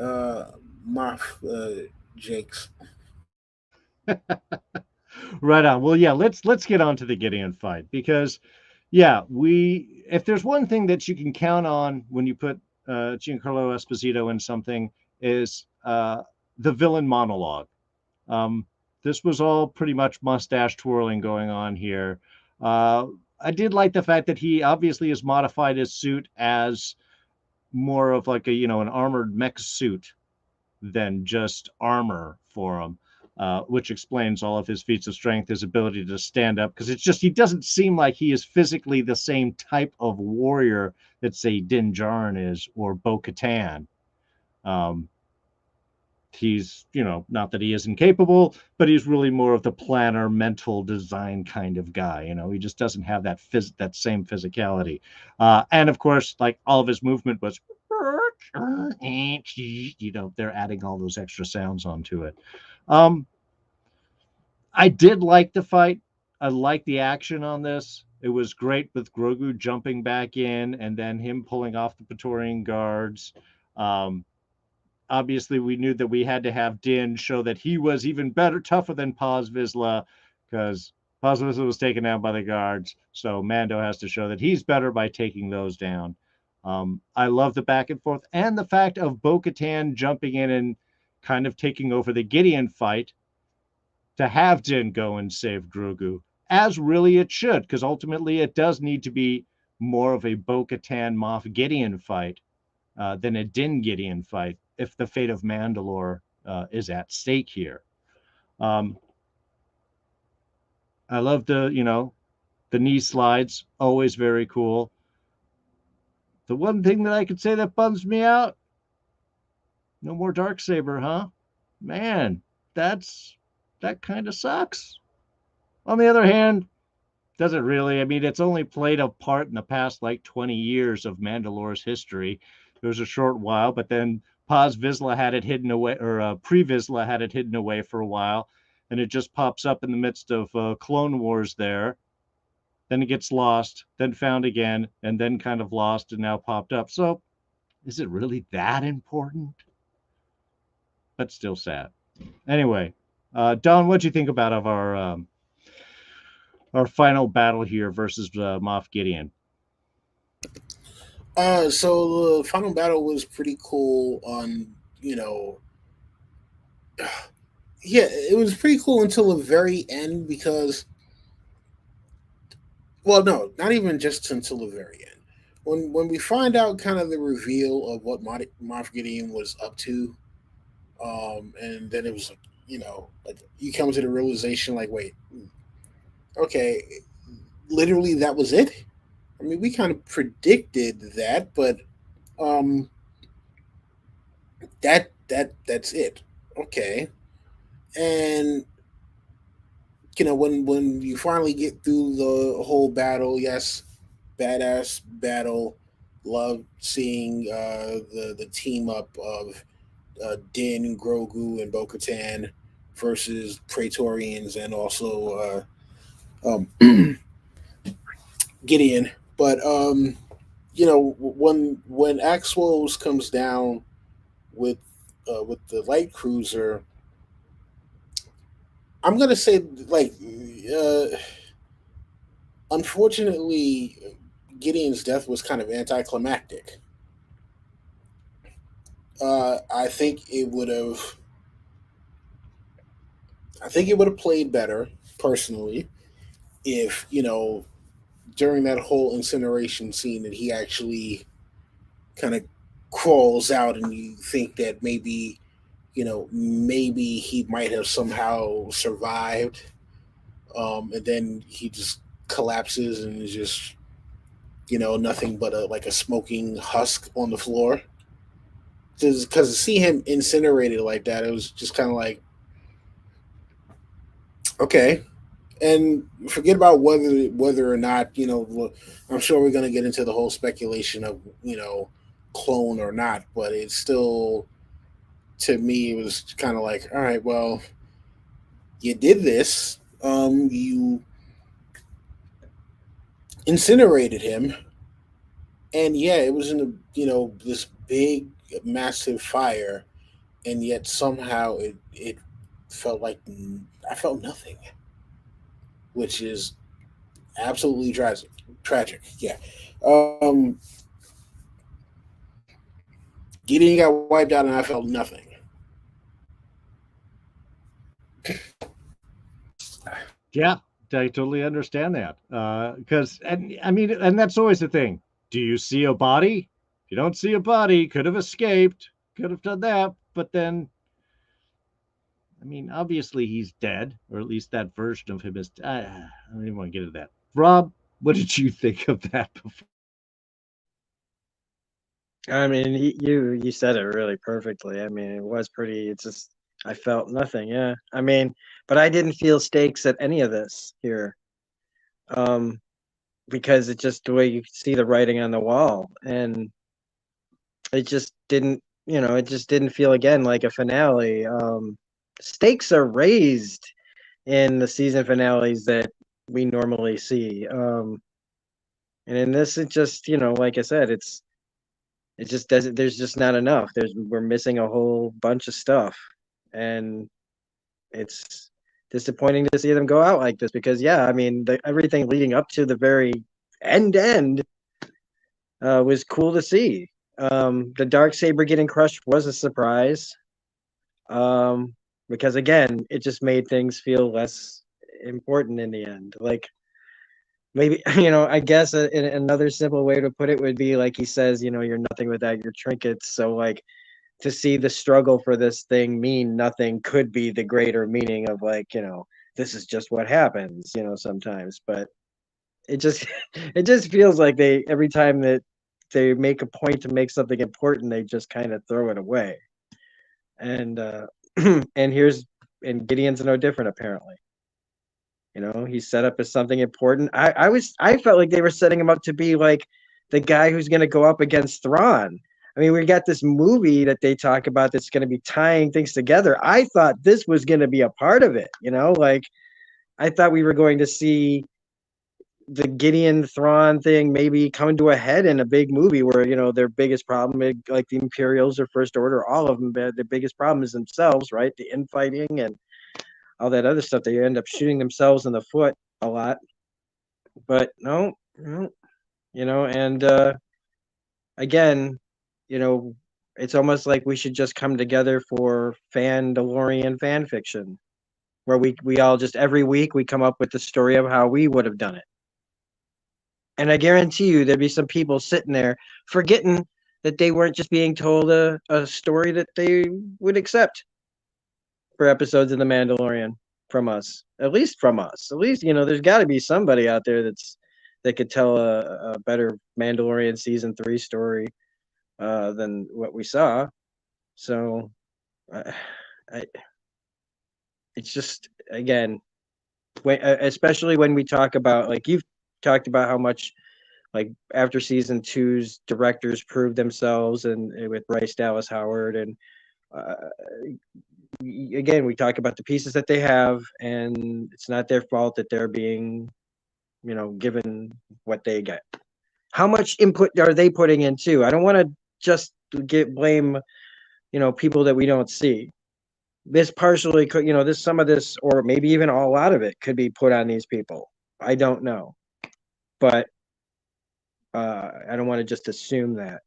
[SPEAKER 3] Moff Jakes.
[SPEAKER 1] Right on. Well, yeah, let's get on to the Gideon fight because yeah, we if there's one thing that you can count on when you put Giancarlo Esposito in something is the villain monologue. Um, this was all pretty much mustache twirling going on here. Uh, I did like the fact that he obviously has modified his suit as more of like a an armored mech suit than just armor for him, which explains all of his feats of strength, his ability to stand up, because it's just he doesn't seem like he is physically the same type of warrior that, say, Din Djarin is or Bo Katan. Um, he's, not that he isn't capable, but he's really more of the planner, mental design kind of guy. He just doesn't have that same physicality. And of course, like all of his movement was, they're adding all those extra sounds onto it. I did like the fight. I like the action on this. It was great with Grogu jumping back in and then him pulling off the Praetorian guards. Obviously, we knew that we had to have Din show that he was even better, tougher than Paz Vizsla, because Paz Vizsla was taken down by the guards. So Mando has to show that he's better by taking those down. I love the back and forth and the fact of Bo-Katan jumping in and kind of taking over the Gideon fight to have Din go and save Grogu, as really it should, because ultimately it does need to be more of a Bo-Katan Moff Gideon fight than a Din Gideon fight if the fate of Mandalore is at stake here. I love the knee slides, always very cool. The one thing that I could say that bums me out, no more Darksaber, huh? Man, that kind of sucks. On the other hand, does it really? I mean, it's only played a part in the past like 20 years of Mandalore's history. It was a short while, but then Paz Vizsla had it hidden away, or Pre-Vizsla had it hidden away for a while, and it just pops up in the midst of Clone Wars there. Then it gets lost, then found again, and then kind of lost and now popped up. So is it really that important? But still sad. Anyway, Don, what'd you think about of our final battle here versus Moff Gideon?
[SPEAKER 3] So the final battle was pretty cool. Yeah, it was pretty cool until the very end because, well, no, not even just until the very end. When we find out kind of the reveal of what Moff Gideon was up to, and then it was like, like you come to the realization, like, wait, okay, literally that was it. I mean, we kind of predicted that, but um, that's it. Okay, and when you finally get through the whole battle, yes, badass battle. Love seeing the team up of Din, Grogu, and Bo-Katan versus Praetorians and also Gideon. But when Axwells comes down with the light cruiser, I'm gonna say like unfortunately Gideon's death was kind of anticlimactic. I think it would have. I think it would have played better, personally, if during that whole incineration scene that he actually kind of crawls out, and you think that maybe he might have somehow survived, and then he just collapses and is just nothing but like a smoking husk on the floor. Because to see him incinerated like that, it was just kind of like, okay. And forget about whether or not I'm sure we're going to get into the whole speculation of clone or not, but it's still, to me, it was kind of like, all right, well, you did this. You incinerated him. And yeah, it was in this big, massive fire, and yet somehow it felt like I felt nothing, which is absolutely tragic. Tragic, yeah. Um, Gideon got wiped out, and I felt nothing.
[SPEAKER 1] Yeah, I totally understand that. Because, and I mean, and that's always the thing. Do you see a body? If you don't see a body, could have escaped, could have done that. But then, I mean, obviously he's dead, or at least that version of him is. I don't even want to get into that. Rob, what did you think of that before?
[SPEAKER 2] I mean, you said it really perfectly. I mean, it was pretty. It's just I felt nothing. Yeah. I mean, but I didn't feel stakes at any of this here, um, because it just the way you could see the writing on the wall, and it just didn't. It just didn't feel again like a finale. Stakes are raised in the season finales that we normally see, and in this, it just like I said, it just doesn't. There's just not enough. We're missing a whole bunch of stuff, and it's disappointing to see them go out like this because yeah, I mean, everything leading up to the very end was cool to see. The dark saber getting crushed was a surprise, because again, it just made things feel less important in the end. Like maybe I guess another simple way to put it would be like he says, you're nothing without your trinkets. So like to see the struggle for this thing mean nothing could be the greater meaning of like this is just what happens sometimes. But it just it just feels like they every time that they make a point to make something important, they just kind of throw it away. And and and Gideon's no different apparently. He's set up as something important. I felt like they were setting him up to be like the guy who's going to go up against Thrawn. I mean, we got this movie that they talk about that's going to be tying things together. I thought this was going to be a part of it. Like I thought we were going to see the Gideon Thrawn thing maybe coming to a head in a big movie where their biggest problem, like the Imperials or First Order, all of them, the biggest problem is themselves, right? The infighting and all that other stuff. They end up shooting themselves in the foot a lot. But no, and again, it's almost like we should just come together for Fandalorian fan fiction, where we all just every week we come up with the story of how we would have done it. And I guarantee you there'd be some people sitting there forgetting that they weren't just being told a story that they would accept for episodes of The Mandalorian from us. At least from us. At least, there's got to be somebody out there that could tell a better Mandalorian season 3 story than what we saw. So, I it's just again, especially when we talk about like you've talked about how much like after season 2's directors proved themselves and with Bryce Dallas Howard and again we talk about the pieces that they have and it's not their fault that they're being given what they get. How much input are they putting in too? I don't want to just blame people that we don't see. This partially could this some of this or maybe even a lot of it could be put on these people. I don't know, but I don't want to just assume that.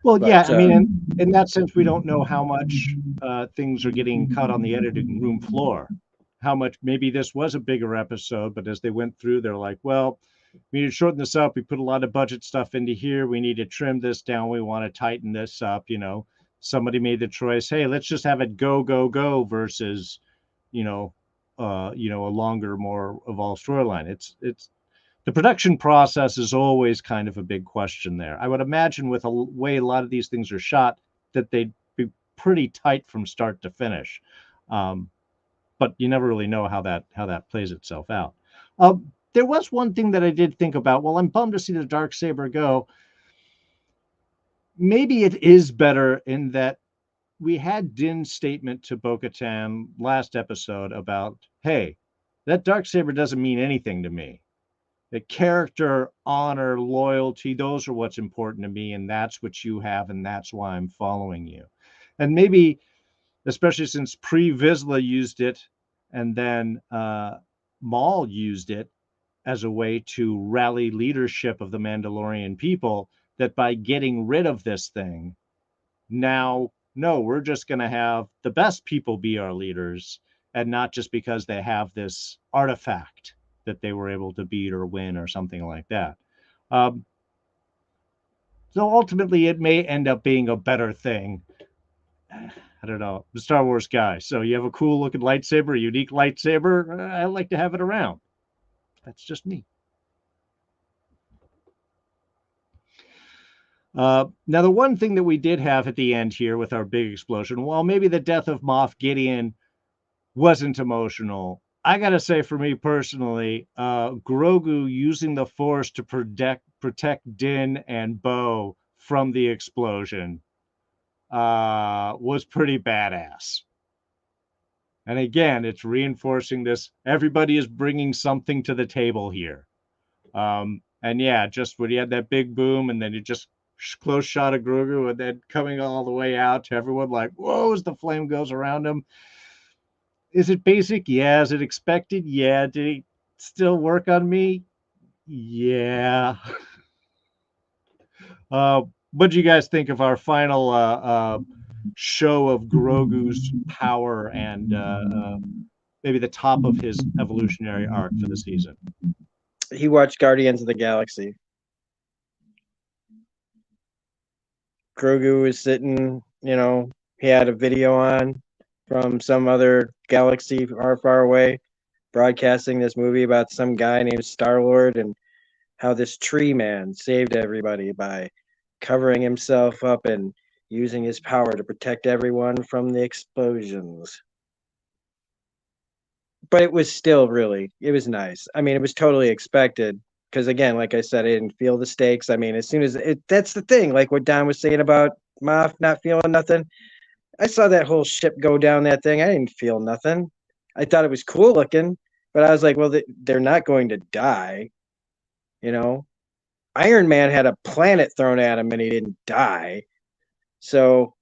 [SPEAKER 1] Well, yeah, I mean, in that sense, we don't know how much things are getting cut on the editing room floor. How much maybe this was a bigger episode, but as they went through, they're like, well, we need to shorten this up. We put a lot of budget stuff into here. We need to trim this down. We want to tighten this up. Somebody made the choice. Hey, let's just have it go versus, a longer, more evolved storyline. It's the production process is always kind of a big question there. I would imagine with the way a lot of these things are shot that they'd be pretty tight from start to finish. But you never really know how that plays itself out. There was one thing that I did think about. Well, I'm bummed to see the Darksaber go. Maybe it is better in that we had Din's statement to Bo-Katan last episode about, hey, that Darksaber doesn't mean anything to me. The character, honor, loyalty, those are what's important to me, and that's what you have, and that's why I'm following you. And maybe, especially since Pre-Vizsla used it, and then Maul used it as a way to rally leadership of the Mandalorian people, that by getting rid of this thing, now, no, we're just going to have the best people be our leaders, and not just because they have this artifact that they were able to beat or win or something like that. So ultimately, it may end up being a better thing. I don't know. I'm a Star Wars guy. So you have a cool looking lightsaber, a unique lightsaber. I like to have it around. That's just me. Now, the one thing that we did have at the end here with our big explosion, while maybe the death of Moff Gideon wasn't emotional, I gotta say, for me personally, Grogu using the Force to protect Din and Bo from the explosion was pretty badass. And again, it's reinforcing this: everybody is bringing something to the table here. And yeah, just when he had that big boom, and then you just close shot of Grogu, and then coming all the way out to everyone, like, whoa, as the flame goes around him. Is it basic? Yeah. Is it expected? Yeah. Did it still work on me? Yeah. What do you guys think of our final show of Grogu's power and maybe the top of his evolutionary arc for the season?
[SPEAKER 2] He watched Guardians of the Galaxy. Grogu was sitting, he had a video on from some other galaxy far away, broadcasting this movie about some guy named Star-Lord and how this tree man saved everybody by covering himself up and using his power to protect everyone from the explosions. But it was still it was nice. I mean, it was totally expected because, again, like I said, I didn't feel the stakes. I mean, as soon as that's the thing, like what Don was saying about Moff not feeling nothing. I saw that whole ship go down that thing. I didn't feel nothing. I thought it was cool looking, but I was like, well, they're not going to die. Iron Man had a planet thrown at him and he didn't die. So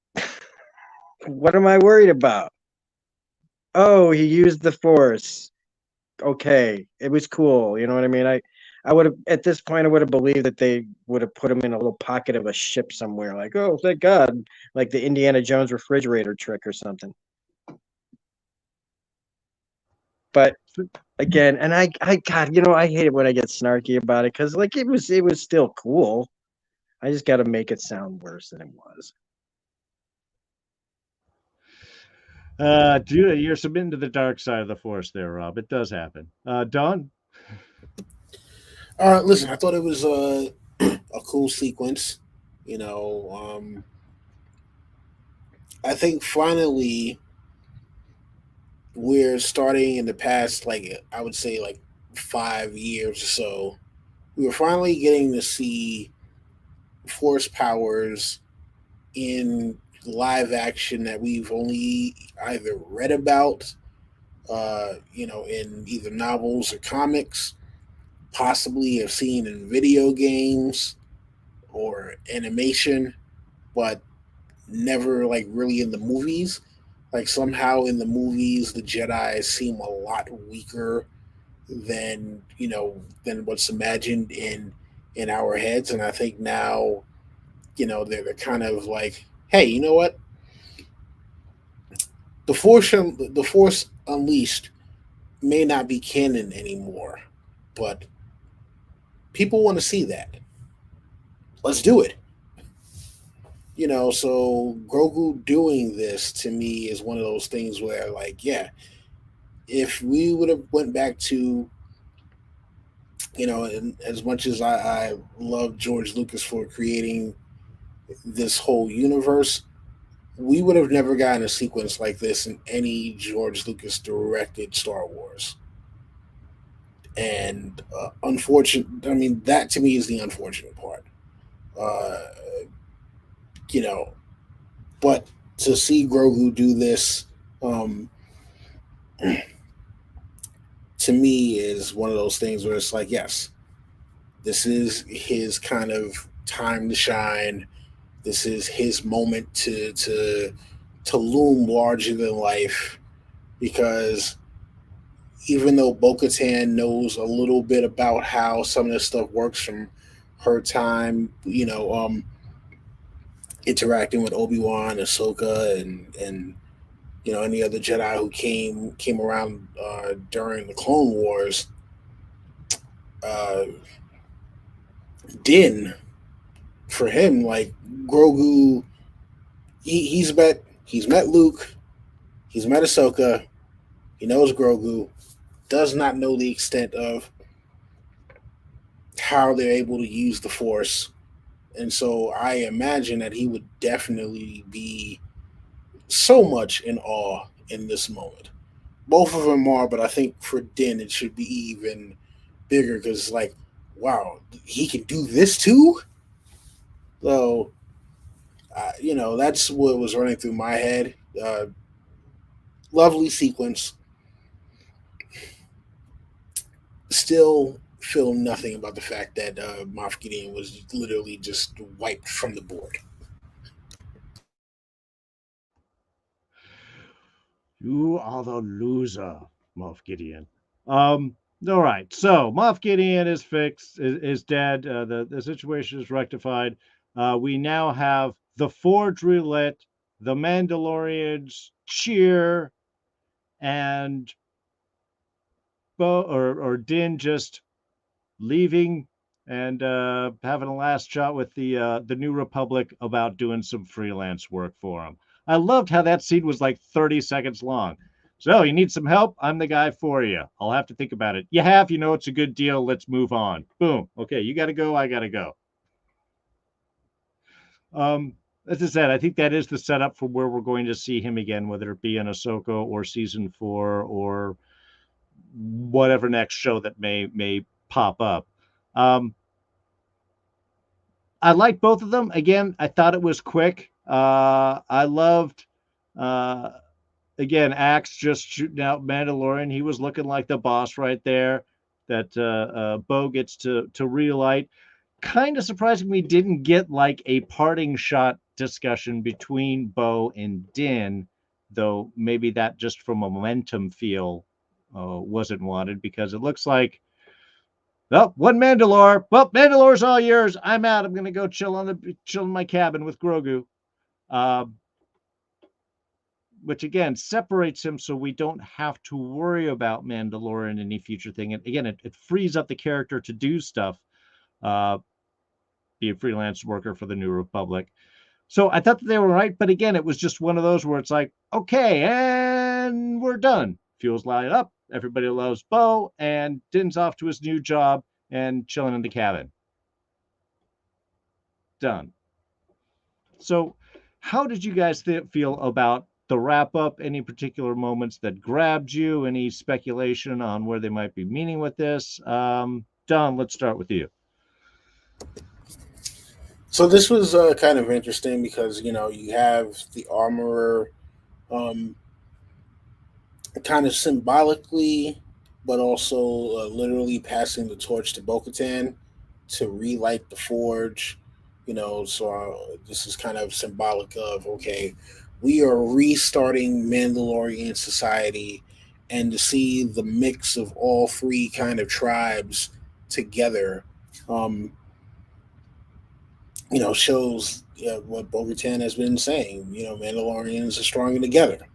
[SPEAKER 2] what am I worried about? Oh, he used the Force. Okay, it was cool. You know what I mean? I would have, at this point, I would have believed that they would have put him in a little pocket of a ship somewhere, like, oh, thank God, like the Indiana Jones refrigerator trick or something. But again, and I God, I hate it when I get snarky about it because, like, it was still cool. I just got to make it sound worse than it was.
[SPEAKER 1] You're submitting to the dark side of the Force there, Rob. It does happen. Don?
[SPEAKER 3] Listen, I thought it was a cool sequence. I think finally we're starting in the past, like, I would say, like 5 years or so. We were finally getting to see Force powers in live action that we've only either read about, in either novels or comics, possibly have seen in video games or animation, but never like really in the movies. Like somehow in the movies, the Jedi seem a lot weaker than than what's imagined in our heads, and I think now they're kind of like, hey, you know what? The Force Unleashed may not be canon anymore, but people want to see that. Let's do it. So Grogu doing this to me is one of those things where, like, yeah, if we would have went back to, and as much as I love George Lucas for creating this whole universe, we would have never gotten a sequence like this in any George Lucas directed Star Wars. And unfortunate, I mean, that to me is the unfortunate part. Uh, you know, but to see Grogu do this, to me, is one of those things where it's like, yes, This is his kind of time to shine. This is his moment to loom larger than life, because even though Bo-Katan knows a little bit about how some of this stuff works from her time, interacting with Obi-Wan, Ahsoka, and any other Jedi who came around during the Clone Wars, uh, Din, for him, like Grogu, he's met Luke, he's met Ahsoka, he knows Grogu, does not know the extent of how they're able to use the Force. And so I imagine that he would definitely be so much in awe in this moment. Both of them are, but I think for Din it should be even bigger, because like, wow, he can do this too. So that's what was running through my head. Lovely sequence. Still feel nothing about the fact that Moff Gideon was literally just wiped from the board.
[SPEAKER 1] You are the loser, Moff Gideon. All right. So Moff Gideon is fixed, is dead. The situation is rectified. We now have the Forge relit, the Mandalorians cheer, and or Din just leaving and having a last shot with the New Republic about doing some freelance work for him. I loved how that scene was like 30 seconds long. So you need some help? I'm the guy for you. I'll have to think about it. It's a good deal. Let's move on. Boom. Okay, you got to go. I got to go. As I said, I think that is the setup for where we're going to see him again, whether it be in Ahsoka or season 4 or whatever next show that may pop up. I like both of them. Again, I thought it was quick. I loved, again, Axe just shooting out Mandalorian. He was looking like the boss right there that Bo gets to relight. Kind of surprising we didn't get like a parting shot discussion between Bo and Din, though maybe that just from a momentum feel wasn't wanted, because it looks like, well, one Mandalore. Well, Mandalore's all yours. I'm out. I'm gonna go chill in my cabin with Grogu, uh, which again separates him, so we don't have to worry about Mandalore in any future thing. And again, it frees up the character to do stuff, uh, be a freelance worker for the New Republic. So I thought that they were right, but again, it was just one of those where it's like, okay, and we're done. Fuel's light up. Everybody loves Bo, and Din's off to his new job and chilling in the cabin. Done. So, how did you guys feel about the wrap up? Any particular moments that grabbed you? Any speculation on where they might be meaning with this? Don, let's start with you.
[SPEAKER 3] So this was kind of interesting because you have the armorer, um, kind of symbolically, but also literally passing the torch to Bo-Katan to relight the forge. So this is kind of symbolic of, okay, we are restarting Mandalorian society, and to see the mix of all three kind of tribes together, um, shows what Bo-Katan has been saying. Mandalorians are stronger together.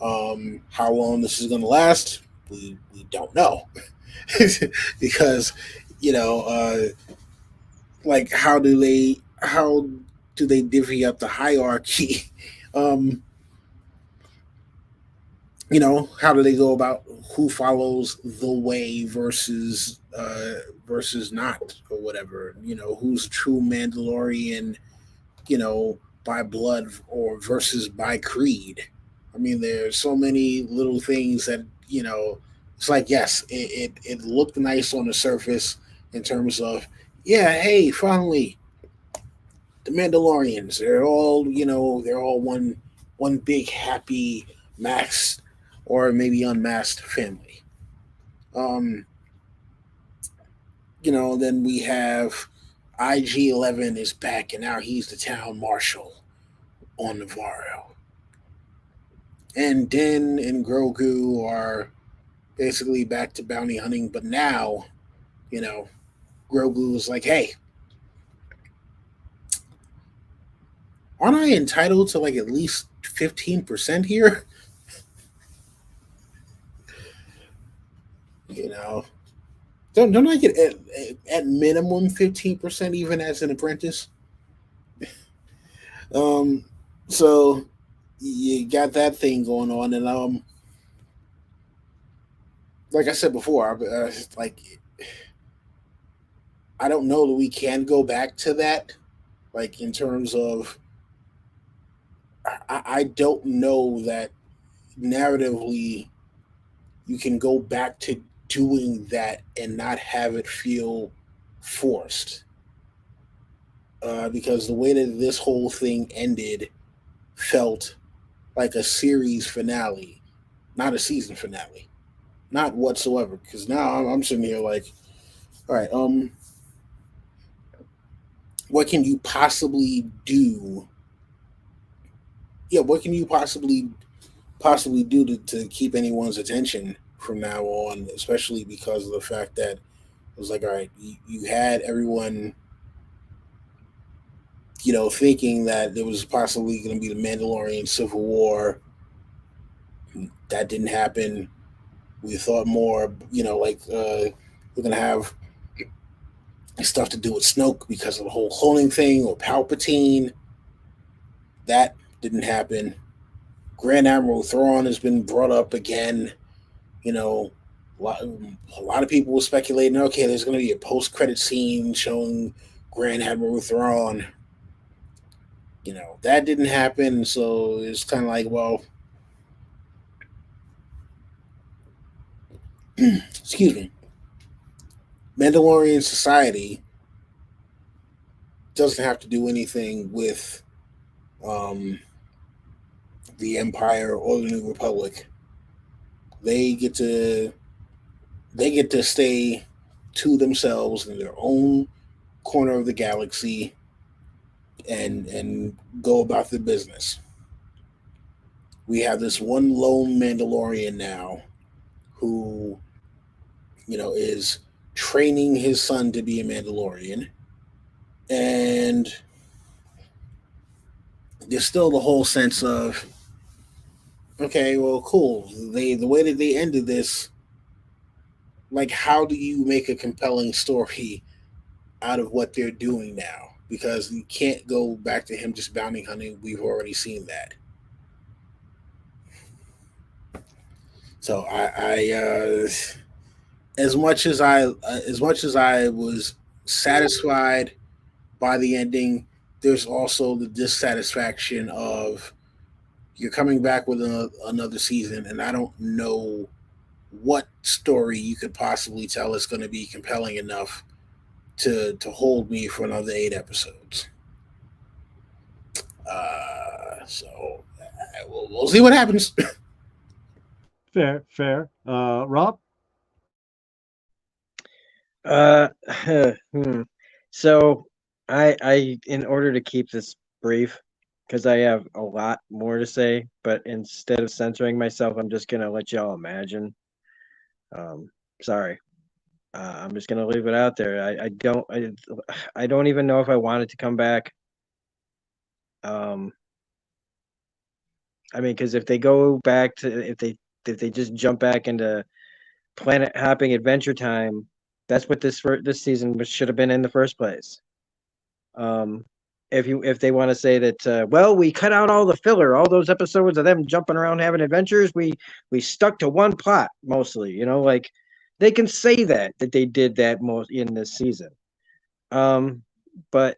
[SPEAKER 3] How long this is going to last, we don't know, because you know, uh, like how do they divvy up the hierarchy? Um, how do they go about who follows the way versus not, or whatever? Who's a true Mandalorian, by blood or versus by creed. I mean, there's so many little things that it's like, yes, it looked nice on the surface in terms of, yeah, hey, finally the Mandalorians, they're all one big happy masked or maybe unmasked family. Um, then we have IG-11 is back, and now he's the town marshal on Navarro. And Din and Grogu are basically back to bounty hunting, but now, Grogu is like, hey, aren't I entitled to like at least 15% here? Don't I get at minimum 15% even as an apprentice? So you got that thing going on, and like I said before, like I don't know that we can go back to that, like in terms of I don't know that narratively you can go back to doing that and not have it feel forced. Because the way that this whole thing ended felt like a series finale, not a season finale, not whatsoever. Because now I'm sitting here like, all right, what can you possibly do? Yeah, what can you possibly do to keep anyone's attention from now on, especially because of the fact that it was like, all right, you had everyone, thinking that there was possibly going to be the Mandalorian Civil War. That didn't happen. We thought more, like we're going to have stuff to do with Snoke because of the whole cloning thing, or Palpatine. That didn't happen. Grand Admiral Thrawn has been brought up again. A lot of people were speculating, okay, there's going to be a post-credit scene showing Grand Admiral Thrawn. That didn't happen, so it's kind of like, well, excuse me, Mandalorian society doesn't have to do anything with the Empire or the New Republic. They get to stay to themselves in their own corner of the galaxy and go about their business. We have this one lone Mandalorian now who, is training his son to be a Mandalorian. And there's still the whole sense of, okay, well, cool. The way that they ended this, like, how do you make a compelling story out of what they're doing now? Because you can't go back to him just bounty hunting. We've already seen that. So I as much as I was satisfied by the ending, there's also the dissatisfaction of you're coming back with another season, and I don't know what story you could possibly tell is going to be compelling enough to hold me for another 8 episodes. So we'll see what happens.
[SPEAKER 1] Fair. Rob?
[SPEAKER 2] So I in order to keep this brief, because I have a lot more to say, but instead of censoring myself, I'm just gonna let y'all imagine. Sorry. I'm just gonna leave it out there. I don't even know if I wanted to come back. I mean, because if they go back to if they just jump back into planet hopping Adventure Time, that's what this season should have been in the first place. If they want to say that, well, we cut out all the filler, all those episodes of them jumping around having adventures, we stuck to one plot mostly, like they can say that they did that most in this season. But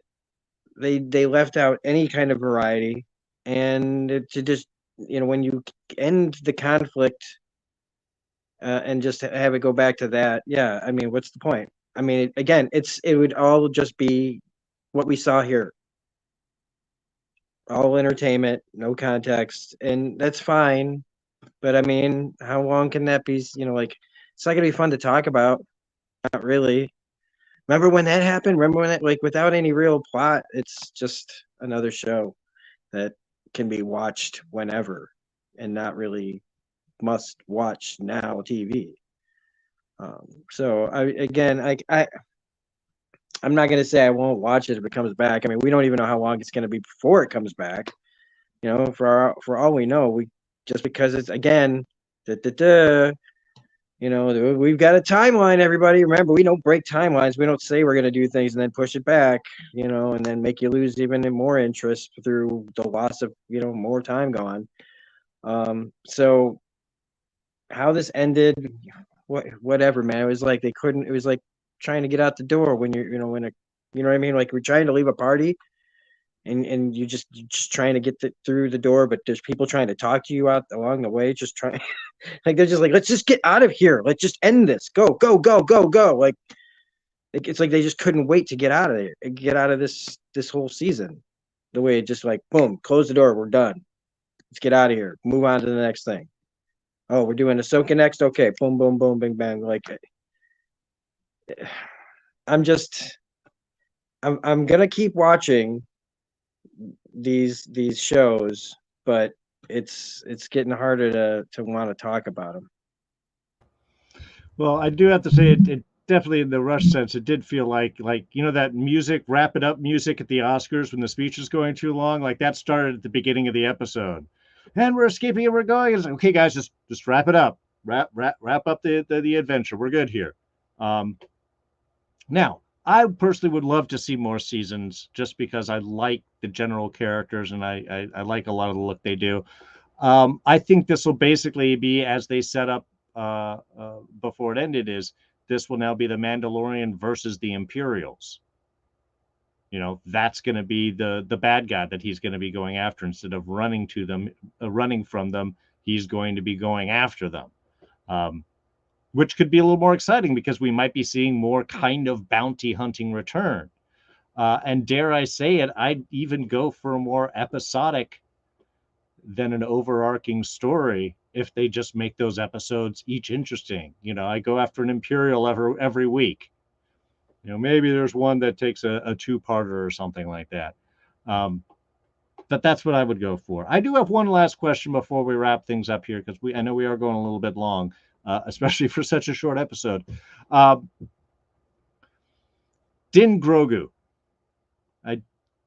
[SPEAKER 2] they left out any kind of variety, and to just when you end the conflict and just have it go back to that, yeah, I mean, what's the point? I mean, again, it would all just be what we saw here. All entertainment, no context, and that's fine. But I mean, how long can that be? Like, it's not gonna be fun to talk about. Not really. Remember when that happened? Remember when that, like, without any real plot, it's just another show that can be watched whenever and not really must watch now TV. So I'm not going to say I won't watch it if it comes back. I mean, we don't even know how long it's going to be before it comes back. You know, for all we know, we just because it's again, you know, we've got a timeline. Everybody, remember, we don't break timelines. We don't say we're going to do things and then push it back. You know, and then make you lose even more interest through the loss of, you know, more time gone. So how this ended, whatever, man. It was like they couldn't. It was like trying to get out the door when you're, you know, you know what I mean. Like we're trying to leave a party, and you're just trying to get through the door, but there's people trying to talk to you out along the way, just trying. Like they're just like, let's just get out of here. Let's just end this. Go, go, go, go, go. Like it's like they just couldn't wait to get out of there, get out of this whole season. The way it just like boom, close the door. We're done. Let's get out of here. Move on to the next thing. Oh, we're doing Ahsoka next. Okay, boom, boom, boom, bing, bang. Like, I'm gonna keep watching these shows, but it's getting harder to want to talk about them.
[SPEAKER 1] Well, I do have to say it definitely in the rush sense, it did feel like you know that music, wrap it up music at the Oscars when the speech is going too long, like that started at the beginning of the episode. And we're escaping and we're going. It's like, okay, guys, just wrap it up. Wrap up the adventure. We're good here. Now, I personally would love to see more seasons just because I like the general characters and I like a lot of the look they do. I think this will basically be as they set up before it ended is this will now be the Mandalorian versus the Imperials. You know, that's going to be the bad guy that he's going to be going after instead of running to them, running from them. He's going to be going after them, which could be a little more exciting because we might be seeing more kind of bounty hunting return. And dare I say it, I'd even go for a more episodic than an overarching story if they just make those episodes each interesting. You know, I go after an Imperial every week. You know, maybe there's one that takes a two-parter or something like that. But that's what I would go for. I do have one last question before we wrap things up here because I know we are going a little bit long, especially for such a short episode. Din Grogu. I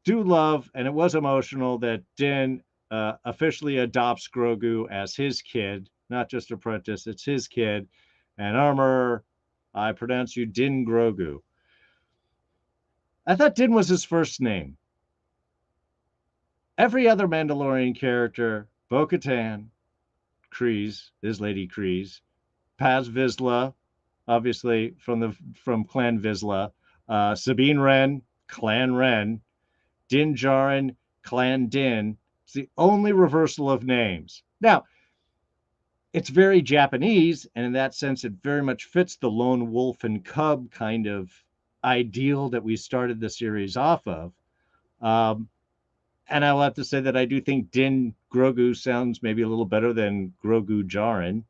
[SPEAKER 1] do love, and it was emotional that Din officially adopts Grogu as his kid, not just apprentice. It's his kid. And Armor, I pronounce you Din Grogu. I thought Din was his first name. Every other Mandalorian character, Bo-Katan, Kryze, is Lady Kryze, Paz Vizsla, obviously from Clan Vizsla, Sabine Wren, Clan Wren, Din Djarin, Clan Din. It's the only reversal of names. Now, it's very Japanese, and in that sense, it very much fits the lone wolf and cub kind of ideal that we started the series off of. And I'll have to say that I do think Din Grogu sounds maybe a little better than Grogu Djarin.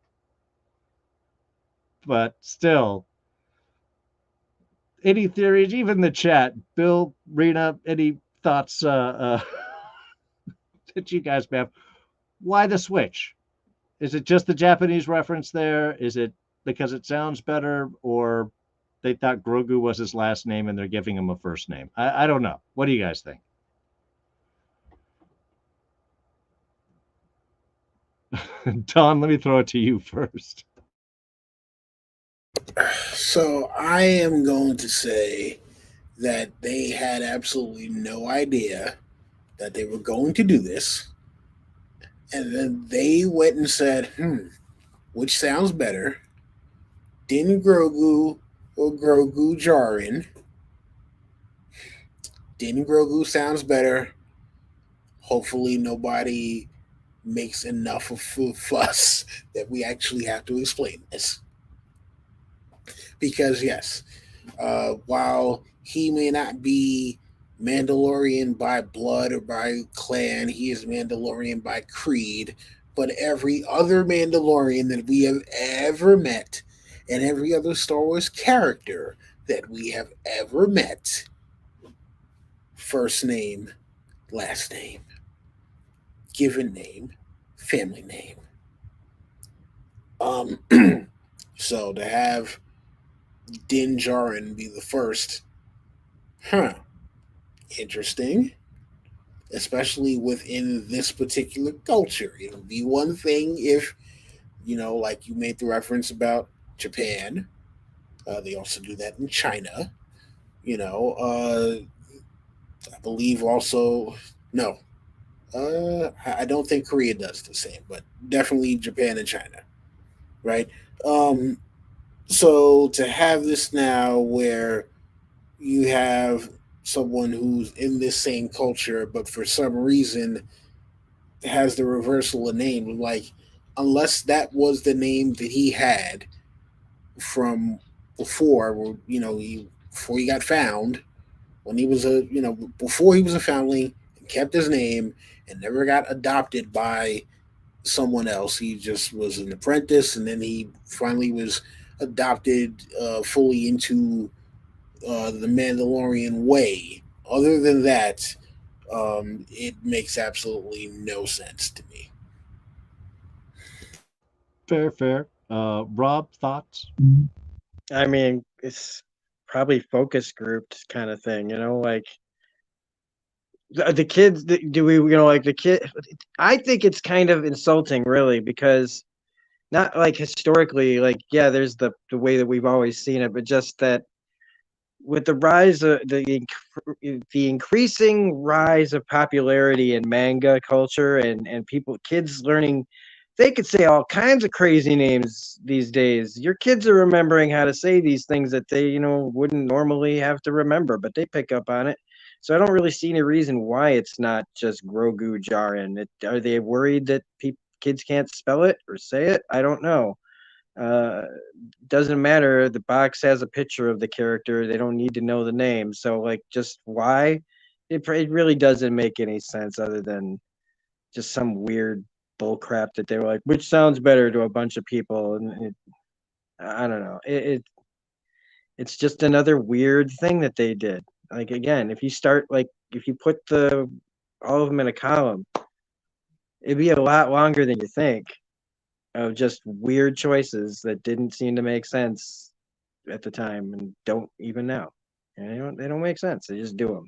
[SPEAKER 1] But still, any theories, even the chat, Bill, Rena, any thoughts that you guys have? Why the switch? Is it just the Japanese reference there? Is it because it sounds better, or they thought Grogu was his last name and they're giving him a first name? I don't know. What do you guys think? Don, let me throw it to you first.
[SPEAKER 3] So I am going to say that they had absolutely no idea that they were going to do this. And then they went and said, which sounds better? Din Grogu or Grogu Djarin? Din Grogu sounds better. Hopefully nobody makes enough of a fuss that we actually have to explain this. Because yes, while he may not be Mandalorian by blood or by clan, he is Mandalorian by creed. But every other Mandalorian that we have ever met and every other Star Wars character that we have ever met. First name, last name, given name, family name. Um, so to have Din Djarin be the first, huh? Interesting, especially within this particular culture. It would be one thing if, like you made the reference about Japan. They also do that in China. I believe also, no, I don't think Korea does the same, but definitely Japan and China, right? Um, so to have this now where you have someone who's in this same culture, but for some reason has the reversal of name, like unless that was the name that he had from before, before he got found, when he was before he was a foundling, and kept his name and never got adopted by someone else. He just was an apprentice, and then he finally was adopted fully into the Mandalorian way. Other than that, it makes absolutely no sense to me.
[SPEAKER 1] Fair. Rob, thoughts?
[SPEAKER 2] I mean, it's probably focus grouped kind of thing, like the kids. Do we, like the kid? I think it's kind of insulting, really, because not like historically, like yeah, there's the way that we've always seen it, but just that with the rise of the increasing rise of popularity in manga culture and kids learning, they could say all kinds of crazy names these days. Your kids are remembering how to say these things that they wouldn't normally have to remember, but they pick up on it. So I don't really see any reason why it's not just Grogu Jaren. Are they worried that kids can't spell it or say it? I don't know. uh doesn't matter. The box has a picture of the character. They don't need to know the name. So like, just why? It really doesn't make any sense, other than just some weird bull crap that they were like, which sounds better to a bunch of people. And I don't know. It's just another weird thing that they did. Like, again, if you start, like, if you put all of them in a column, it'd be a lot longer than you think, of just weird choices that didn't seem to make sense at the time and don't even now. And they don't make sense. They just do them.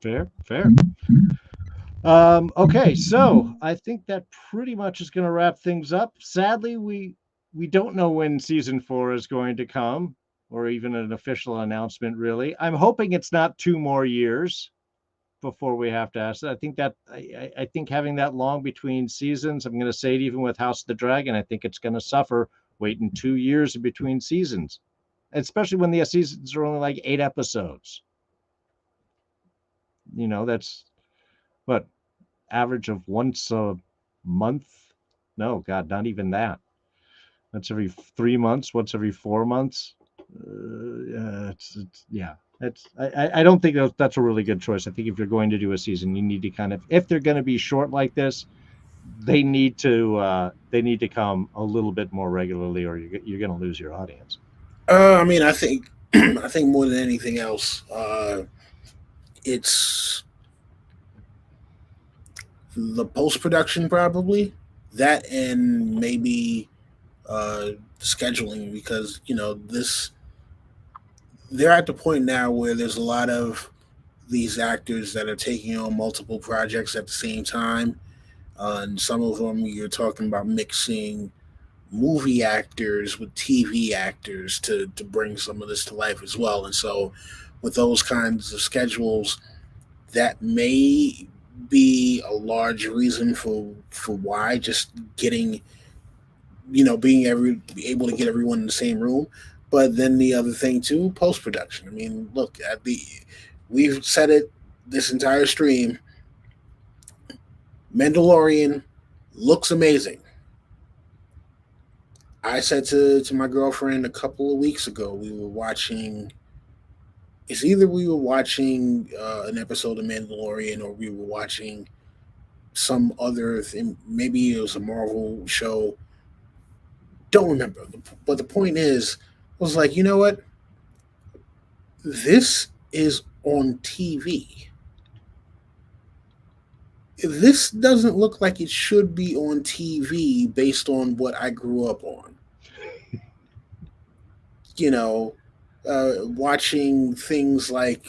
[SPEAKER 1] Fair. Okay, so I think that pretty much is going to wrap things up. Sadly, we don't know when season 4 is going to come, or even an official announcement. Really, I'm hoping it's not 2 more years before we have to ask. I think that I think having that long between seasons, I'm going to say it even with House of the Dragon, I think it's going to suffer waiting 2 years in between seasons, especially when the seasons are only like 8 episodes. That's what, average of once a month. No, God, not even that. That's every 3 months, once every 4 months. Yeah. I don't think that's a really good choice. I think if you're going to do a season, you need to kind of, if they're going to be short like this, they need to come a little bit more regularly, or you're going to lose your audience.
[SPEAKER 3] I mean, I think I think more than anything else, it's the post production, probably that, and maybe scheduling, because this they're at the point now where there's a lot of these actors that are taking on multiple projects at the same time, and some of them you're talking about mixing movie actors with TV actors to bring some of this to life as well. And so, with those kinds of schedules, that may be a large reason for why just getting being able to get everyone in the same room. But then the other thing too, post production. I mean, look at we've said it this entire stream. Mandalorian looks amazing. I said to my girlfriend a couple of weeks ago, we were watching. It's either we were watching an episode of Mandalorian, or we were watching some other thing. Maybe it was a Marvel show. don't remember. But the point is, I was like, you know what? This is on TV. This doesn't look like it should be on TV based on what I grew up on. You know, watching things like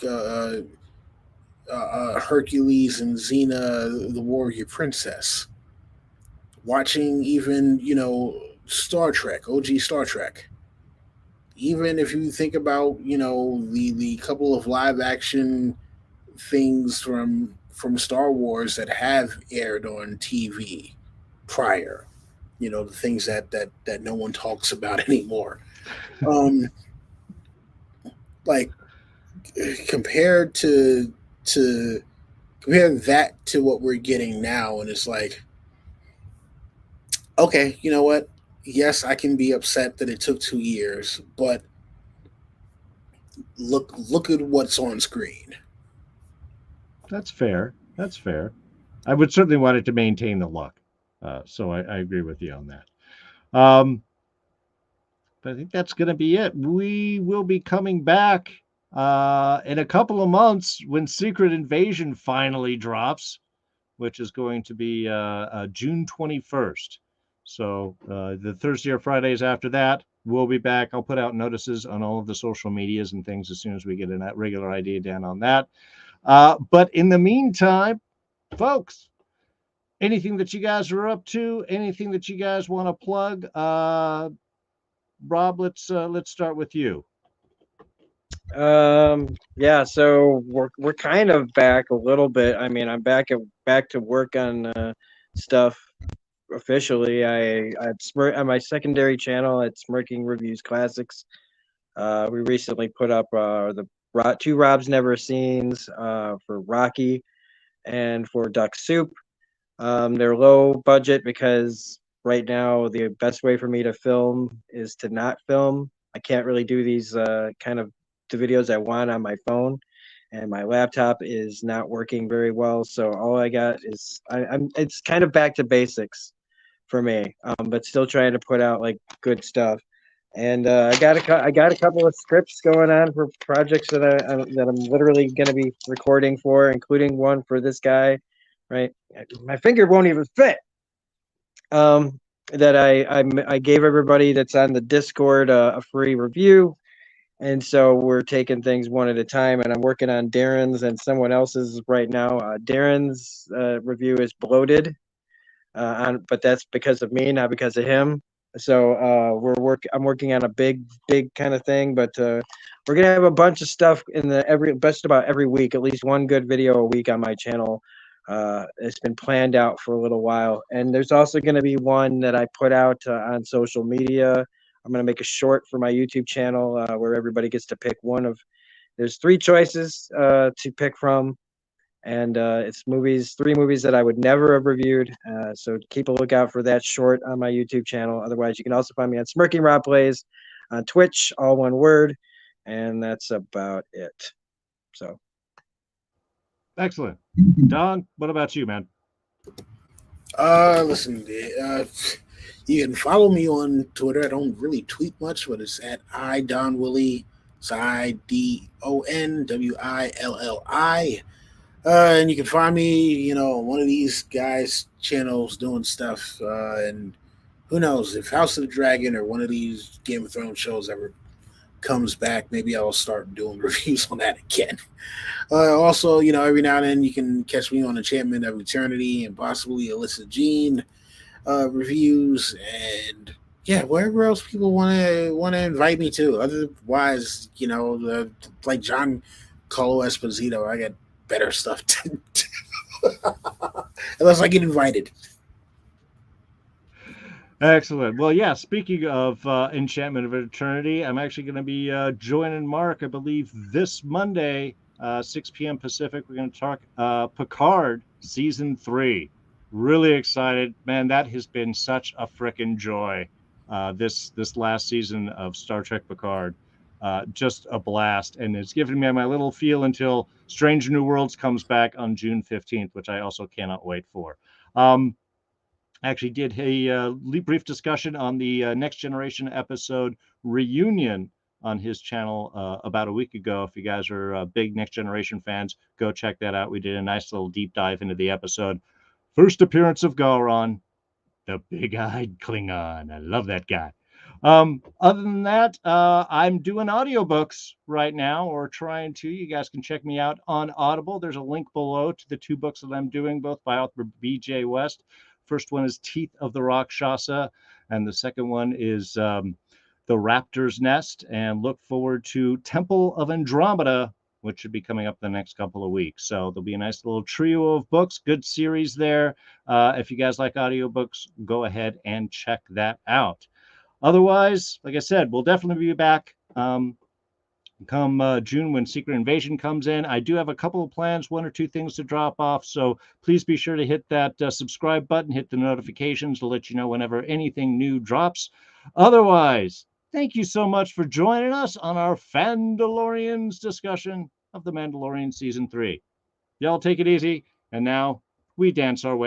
[SPEAKER 3] Hercules and Xena, the Warrior Princess. Watching even, Star Trek, OG Star Trek. Even if you think about, the couple of live action things from Star Wars that have aired on TV prior, the things that no one talks about anymore. Um, like compared to compare that to what we're getting now, and it's like, okay, you know what? Yes, I can be upset that it took 2 years, but look at what's on screen.
[SPEAKER 1] That's fair. That's fair. I would certainly want it to maintain the look. So I agree with you on that. But I think that's going to be it. We will be coming back in a couple of months when Secret Invasion finally drops, which is going to be June 21st. So the Thursday or Fridays after that, we'll be back. I'll put out notices on all of the social medias and things as soon as we get a regular idea down on that. But in the meantime, folks, anything that you guys are up to, anything that you guys want to plug, Rob, let's start with you.
[SPEAKER 2] Yeah, so we're kind of back a little bit. I mean, I'm back to work on stuff officially. On my secondary channel at Smirking Reviews Classics. We recently put up the two Rob's Never Seens for Rocky and for Duck Soup. They're low budget because right now the best way for me to film is to not film. I can't really do these kind of the videos I want on my phone, and my laptop is not working very well. So all I got is I'm it's kind of back to basics for me, but still trying to put out like good stuff. And I got a couple of scripts going on for projects that I'm literally going to be recording for, including one for this guy. Right, my finger won't even fit. That I gave everybody that's on the Discord a free review, and so we're taking things one at a time. And I'm working on Darrin's and someone else's right now. Darrin's review is bloated, but that's because of me, not because of him. So I'm working on a big kind of thing, but we're gonna have a bunch of stuff in just about every week, at least one good video a week on my channel. It's been planned out for a little while, and there's also going to be one that I put out on social media. I'm going to make a short for my YouTube channel where everybody gets to pick one of. There's 3 choices to pick from, and it's three movies that I would never have reviewed. So keep a lookout for that short on my YouTube channel. Otherwise, you can also find me on Smirking Rob Plays on Twitch, all one word, and that's about it. So.
[SPEAKER 1] Excellent. Don, what about you, man?
[SPEAKER 3] Listen, you can follow me on Twitter. I don't really tweet much, but it's at idonwillie. It's IDONWILLI. And you can find me, on one of these guys' channels doing stuff. And who knows, if House of the Dragon or one of these Game of Thrones shows ever comes back, maybe I'll start doing reviews on that again. Also, every now and then you can catch me on Enchantment of Eternity and possibly Alyssa Jean reviews, and yeah, wherever else people want to invite me to. Otherwise, like John Carlo Esposito, I got better stuff to do. Unless I get invited.
[SPEAKER 1] Excellent. Well, yeah, speaking of Enchantment of Eternity, I'm actually going to be joining Mark, I believe, this Monday, 6 p.m. Pacific. We're going to talk Picard Season 3. Really excited. Man, that has been such a frickin' joy, this last season of Star Trek Picard. Just a blast. And it's given me my little feel until Strange New Worlds comes back on June 15th, which I also cannot wait for. actually did a brief discussion on the Next Generation episode Reunion on his channel about a week ago. If you guys are big Next Generation fans, go check that out. We did a nice little deep dive into the episode. First appearance of Gowron, the big-eyed Klingon. I love that guy. Other than that, I'm doing audiobooks right now, or trying to. You guys can check me out on Audible. There's a link below to the 2 books that I'm doing, both by author B.J. West. First one is Teeth of the Rakshasa, and the second one is The Raptor's Nest. And look forward to Temple of Andromeda, which should be coming up the next couple of weeks. So there'll be a nice little trio of books, good series there. If you guys like audiobooks, go ahead and check that out. Otherwise, like I said, we'll definitely be back come June when Secret Invasion comes in. I do have a couple of plans, 1 or 2 things to drop off. So please be sure to hit that subscribe button, hit the notifications to let you know whenever anything new drops. Otherwise, thank you so much for joining us on our Fandalorians discussion of The Mandalorian Season 3. Y'all take it easy. And now we dance our way